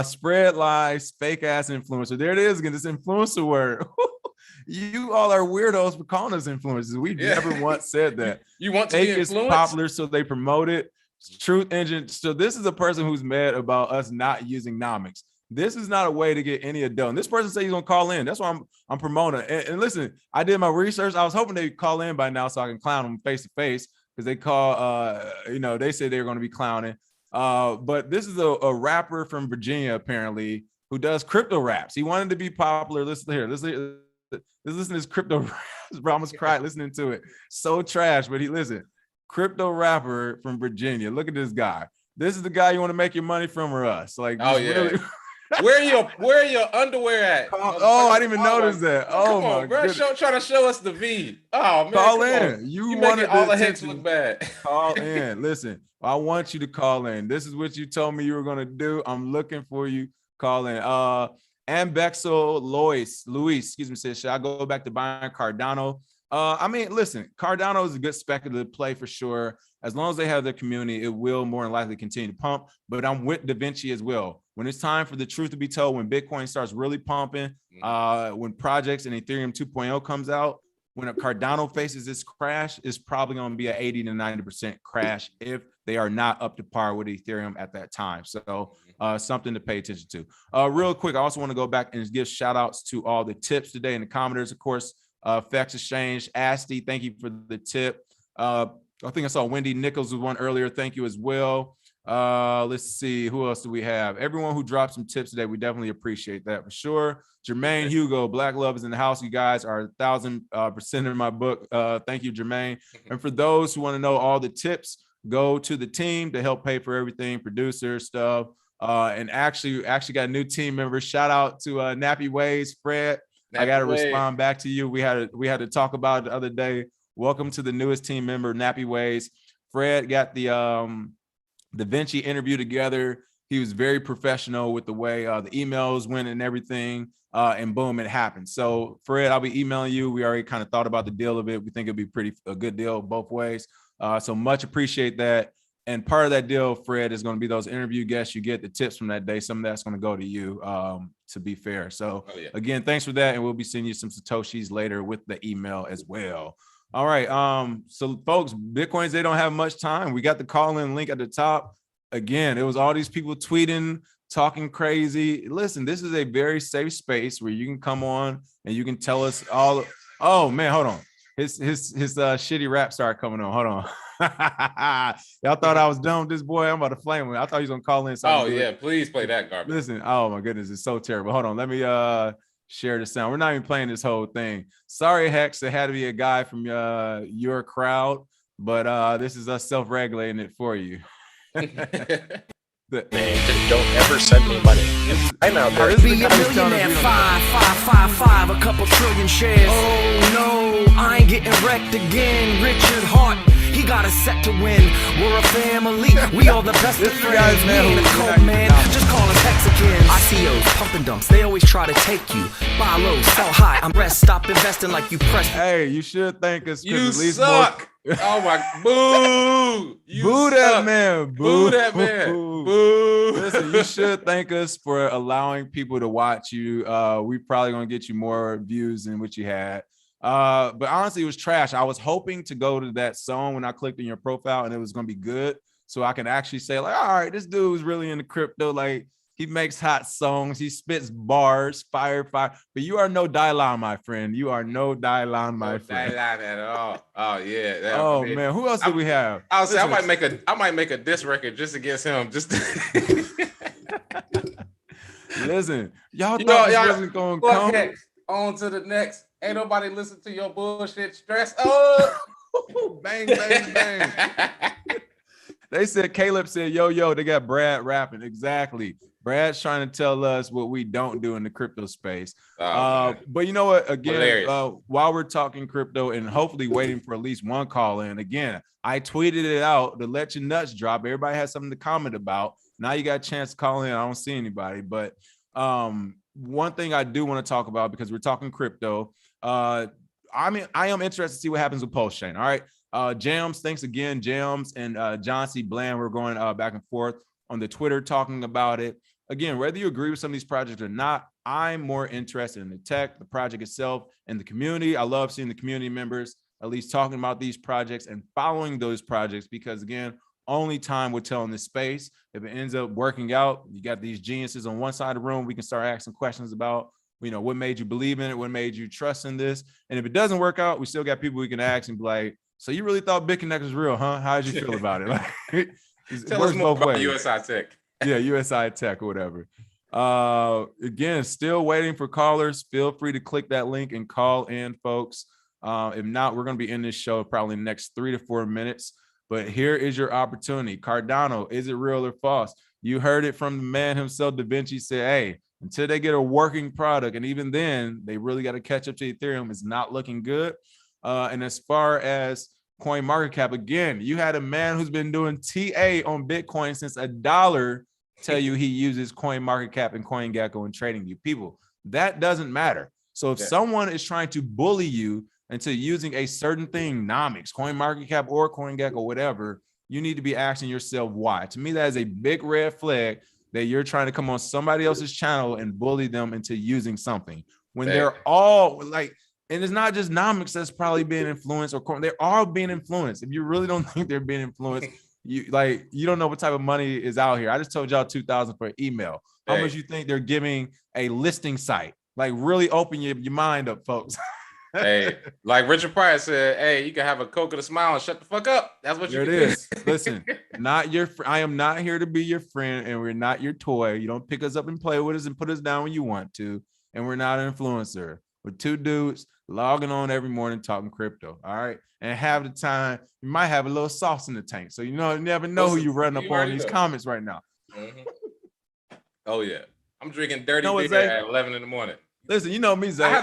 spread lies, fake ass influencer. There it is again, this influencer word. You all are weirdos for calling us influencers. We've never once said that. You want to fake be is influenced? popular, so they promote it. Truth engine. So this is a person who's mad about us not using nomics. This is not a way to get any adult. And this person said he's gonna call in. That's why I'm promoting. And listen, I did my research. I was hoping they'd call in by now so I can clown them face to face, because they they said they were going to be clowning. But this is a rapper from Virginia, apparently, who does crypto raps. He wanted to be popular. Listen here. Listen to this crypto raps. Bro, I almost cried listening to it. So trash, but crypto rapper from Virginia. Look at this guy. This is the guy you want to make your money from, or us? Like, oh yeah. Really... Where are your underwear at? Oh, I didn't even notice that. Oh, come on, bro. Trying to show us the V. Oh man, call in. You making all the heads look bad. Call in. Listen, I want you to call in. This is what you told me you were gonna do. I'm looking for you. Call in. Ambexo Luis, excuse me, says, should I go back to buying Cardano? I mean, listen, Cardano is a good speculative play for sure. As long as they have their community, it will more than likely continue to pump. But I'm with Davinci as well. When it's time for the truth to be told, when Bitcoin starts really pumping, when projects and Ethereum 2.0 comes out, when a Cardano faces this crash, it's probably going to be an 80 to 90% crash if they are not up to par with Ethereum at that time. So something to pay attention to. Real quick, I also want to go back and give shout outs to all the tips today and the commenters, of course. FX Exchange, Asti, thank you for the tip. I think I saw Wendy Nichols was one earlier. Thank you as well. Let's see, who else do we have? Everyone who dropped some tips today, we definitely appreciate that for sure. Jermaine Hugo, Black Love is in the house. You guys are 1,000% in my book. Thank you, Jermaine. And for those who want to know all the tips, go to the team to help pay for everything, producer stuff. And actually got new team members. Shout out to Nappy Ways, Fred. I got to respond back to you. We had to talk about it the other day. Welcome to the newest team member, Nappy Ways. Fred got the Davinci interview together. He was very professional with the way the emails went and everything. and boom, it happened. So Fred, I'll be emailing you. We already kind of thought about the deal of it. We think it'd be a good deal both ways. So much appreciate that. And part of that deal, Fred, is going to be those interview guests. You get the tips from that day. Some of that's going to go to you, to be fair. So again, thanks for that. And we'll be sending you some Satoshis later with the email as well. All right. So folks, Bitcoins, they don't have much time. We got the call-in link at the top. Again, it was all these people tweeting, talking crazy. Listen, this is a very safe space where you can come on and you can tell us all. Oh man, hold on. His shitty rap started coming on. Hold on. Y'all thought I was done with this boy. I'm about to flame him. I thought he was gonna call in. Oh yeah, please play that garbage. Listen, oh my goodness, it's so terrible. Hold on, let me share the sound. We're not even playing this whole thing. Sorry, Hex, it had to be a guy from your crowd, but this is us self-regulating it for you. Man, don't ever send me money. I'm out there. Be a millionaire, 5, a couple trillion shares. Oh no, I ain't getting wrecked again. Richard Hart, he got a set to win. We're a family, we all the best of friends. We ain't a cult, man, just call us Mexicans. ICOs, pump and dumps, they always try to take you. Buy low, sell high, I'm rest, stop investing like you press. Hey, you should thank us. You suck. Oh my, boo! Boo that man! Boo that man! Boo! Listen, you should thank us for allowing people to watch you. We probably gonna get you more views than what you had. But honestly, it was trash. I was hoping to go to that song when I clicked on your profile, and it was gonna be good, so I can actually say like, all right, this dude's really into crypto. Like he makes hot songs, he spits bars, fire. But you are no Dylon, my friend. You are no Dylon, my friend. Dylon at all. Oh yeah. Oh man, who else do we have? I'll say I might make a diss record just against him. Just listen, y'all thought this wasn't gonna come. Next. On to the next. Ain't nobody listen to your bullshit stress. Oh, bang, bang, bang. They said Caleb said, yo, they got Brad rapping. Exactly. Brad's trying to tell us what we don't do in the crypto space. But you know what? Again, while we're talking crypto and hopefully waiting for at least one call in, again, I tweeted it out to let your nuts drop. Everybody has something to comment about. Now you got a chance to call in. I don't see anybody. But one thing I do want to talk about, because we're talking crypto, I am interested to see what happens with Pulse Chain. All right. Jams, thanks again, Jams and John C. Bland. We're going back and forth on the Twitter talking about it. Again, whether you agree with some of these projects or not, I'm more interested in the tech, the project itself, and the community. I love seeing the community members at least talking about these projects and following those projects, because again, only time will tell in this space. If it ends up working out, you got these geniuses on one side of the room, we can start asking questions about, you know, what made you believe in it? What made you trust in this? And if it doesn't work out, we still got people we can ask and be like, so you really thought BitConnect was real, huh? How did you feel about it? Like, tell us more about USI Tech. Yeah, USI Tech or whatever. Again, still waiting for callers. Feel free to click that link and call in, folks. If not, we're going to be in this show probably in the next 3 to 4 minutes. But here is your opportunity. Cardano, is it real or false? You heard it from the man himself. Davinci said, hey, until they get a working product, and even then, they really got to catch up to Ethereum. It's not looking good. And as far as CoinMarketCap, again, you had a man who's been doing TA on Bitcoin since $1 tell you he uses CoinMarketCap and CoinGecko and TradingView. People, that doesn't matter. So if someone is trying to bully you into using a certain thing, Nomics, CoinMarketCap or CoinGecko, whatever, you need to be asking yourself why. To me, that is a big red flag that you're trying to come on somebody else's channel and bully them into using something when they're all like, and it's not just Nomics that's probably being influenced, or they're all being influenced. If you really don't think they're being influenced, you don't know what type of money is out here. I just told y'all 2,000 for an email. How much you think they're giving a listing site? Like, really open your mind up, folks. Hey, like Richard Pryor said, hey, you can have a Coke and a smile and shut the fuck up. That's what there you it is. Listen, not your I am not here to be your friend, and we're not your toy. You don't pick us up and play with us and put us down when you want to. And we're not an influencer. We're two dudes logging on every morning talking crypto. All right. And have the time, you might have a little sauce in the tank. So you never know who you run up on these comments right now. Mm-hmm. Oh yeah. I'm drinking dirty beer at 11 in the morning. Listen, you know me, Zay. I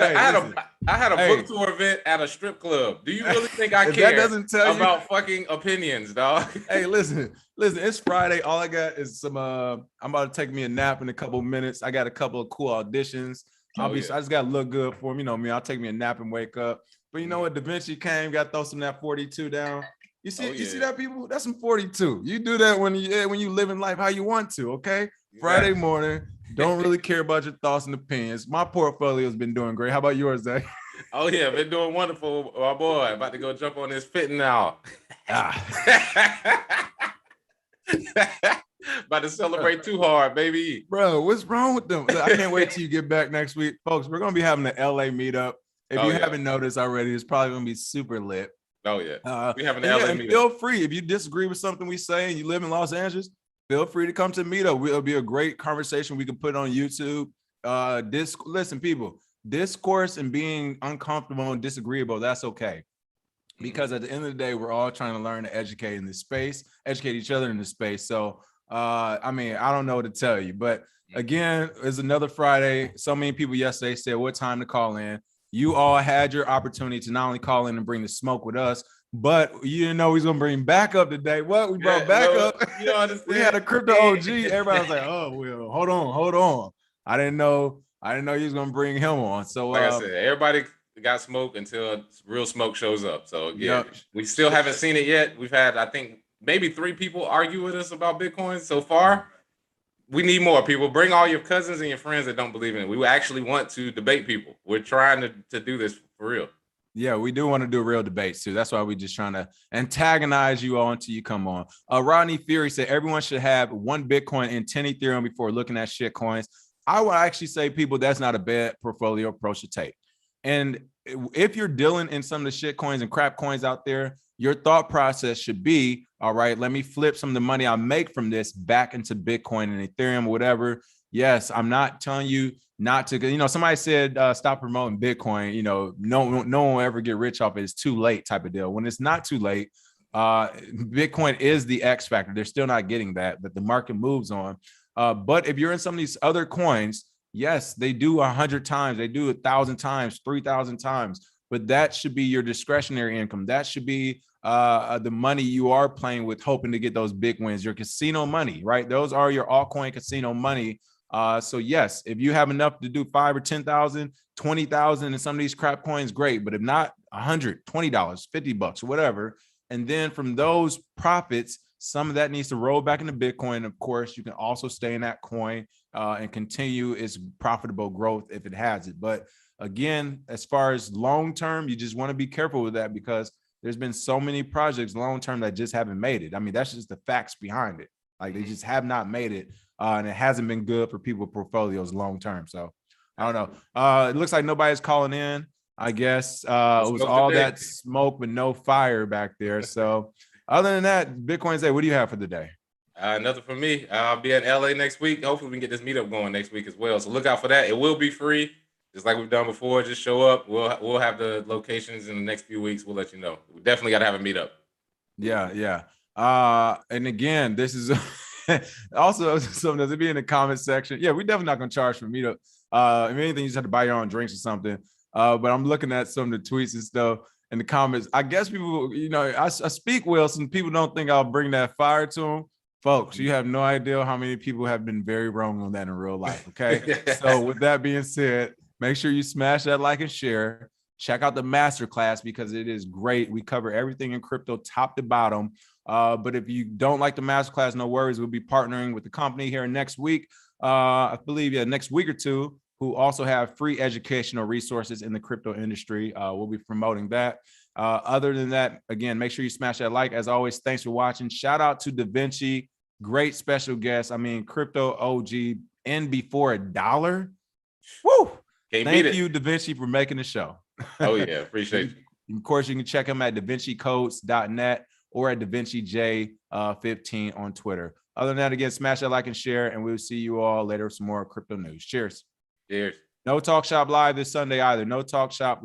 had a book tour event at a strip club. Do you really think I care about fucking opinions, dog? Hey, listen, it's Friday. All I got is some I'm about to take me a nap in a couple of minutes. I got a couple of cool auditions. I just gotta look good for him. You know me, I'll take me a nap and wake up. But you know what? Davinci came, got to throw some of that 42 down. You see that, people? That's some 42. You do that when you live in life how you want to, okay? Friday morning, don't really care about your thoughts and opinions. My portfolio has been doing great. How about yours, Zach? Oh yeah, been doing wonderful, my boy. About to go jump on this fitting now. About to celebrate too hard, baby. Bro, what's wrong with them? I can't wait till you get back next week. Folks, we're going to be having the LA meetup. If you haven't noticed already, it's probably going to be super lit. Oh, yeah. We have an LA meetup. Feel free. If you disagree with something we say and you live in Los Angeles, feel free to come to the meetup. It'll be a great conversation we can put on YouTube. Listen, people, discourse and being uncomfortable and disagreeable, that's okay. Because at the end of the day, we're all trying to learn to educate in this space, educate each other in this space. So, I mean, I don't know what to tell you, but again, it's another Friday. So many people yesterday said what time to call in. You all had your opportunity to not only call in and bring the smoke with us, but you didn't know he's gonna bring backup today. What we brought backup? You don't understand. We had a crypto OG. Everybody was like, "Oh, well, hold on." I didn't know he was gonna bring him on. So, like I said, everybody got smoke until real smoke shows up. So yeah, we still haven't seen it yet. We've had, I think, maybe 3 people argue with us about Bitcoin so far. We need more people. Bring all your cousins and your friends that don't believe in it. We actually want to debate people. We're trying to do this for real. Yeah, we do want to do real debates too. That's why we're just trying to antagonize you all until you come on. Rodney Fury said everyone should have 1 Bitcoin and 10 Ethereum before looking at shit coins. I would actually say, people, that's not a bad portfolio approach to take. And if you're dealing in some of the shit coins and crap coins out there, your thought process should be, all right, let me flip some of the money I make from this back into Bitcoin and Ethereum, whatever. Yes, I'm not telling you not to, somebody said, stop promoting Bitcoin. No one will ever get rich off it. It's too late type of deal. When it's not too late, Bitcoin is the X factor. They're still not getting that, but the market moves on. But if you're in some of these other coins, yes, they do 100 times. They do 1,000 times, 3,000 times. But that should be your discretionary income. That should be the money you are playing with, hoping to get those big wins, your casino money, right? Those are your altcoin casino money. So yes, if you have enough to do 5 or 10,000, 20,000 in some of these crap coins, great. But if not, $100, $20, $50, whatever. And then from those profits, some of that needs to roll back into Bitcoin. Of course, you can also stay in that coin and continue its profitable growth if it has it. But again, as far as long-term, you just want to be careful with that, because there's been so many projects long-term that just haven't made it. I mean, that's just the facts behind it. Like, they just have not made it. And it hasn't been good for people's portfolios long-term. So I don't know. It looks like nobody's calling in, I guess. It was all that smoke, but no fire back there. So other than that, Bitcoin Day, what do you have for the day? Nothing for me. I'll be in LA next week. Hopefully we can get this meetup going next week as well. So look out for that. It will be free, just like we've done before. Just show up. We'll have the locations in the next few weeks. We'll let you know. We definitely got to have a meetup. Yeah. And again, this is also something that be in the comment section. Yeah, we're definitely not going to charge for meetup. If anything, you just have to buy your own drinks or something. But I'm looking at some of the tweets and stuff in the comments. I guess people, I speak well, some people don't think I'll bring that fire to them. Folks, you have no idea how many people have been very wrong on that in real life, okay? So with that being said, make sure you smash that like and share. Check out the masterclass, because it is great. We cover everything in crypto, top to bottom. But if you don't like the masterclass, no worries. We'll be partnering with the company here next week. I believe, next week or two, who also have free educational resources in the crypto industry. We'll be promoting that. Other than that, again, make sure you smash that like. As always, thanks for watching. Shout out to Davinci, great special guest. I mean, crypto OG in before $1. Woo! Thank you, Davinci, for making the show. Oh yeah, appreciate you. Of course, you can check him at davincicodes.net or at DaVinciJ15 on Twitter. Other than that, again, smash that like and share, and we'll see you all later with some more crypto news. Cheers. Cheers. No Talk Shop live this Sunday either. No Talk Shop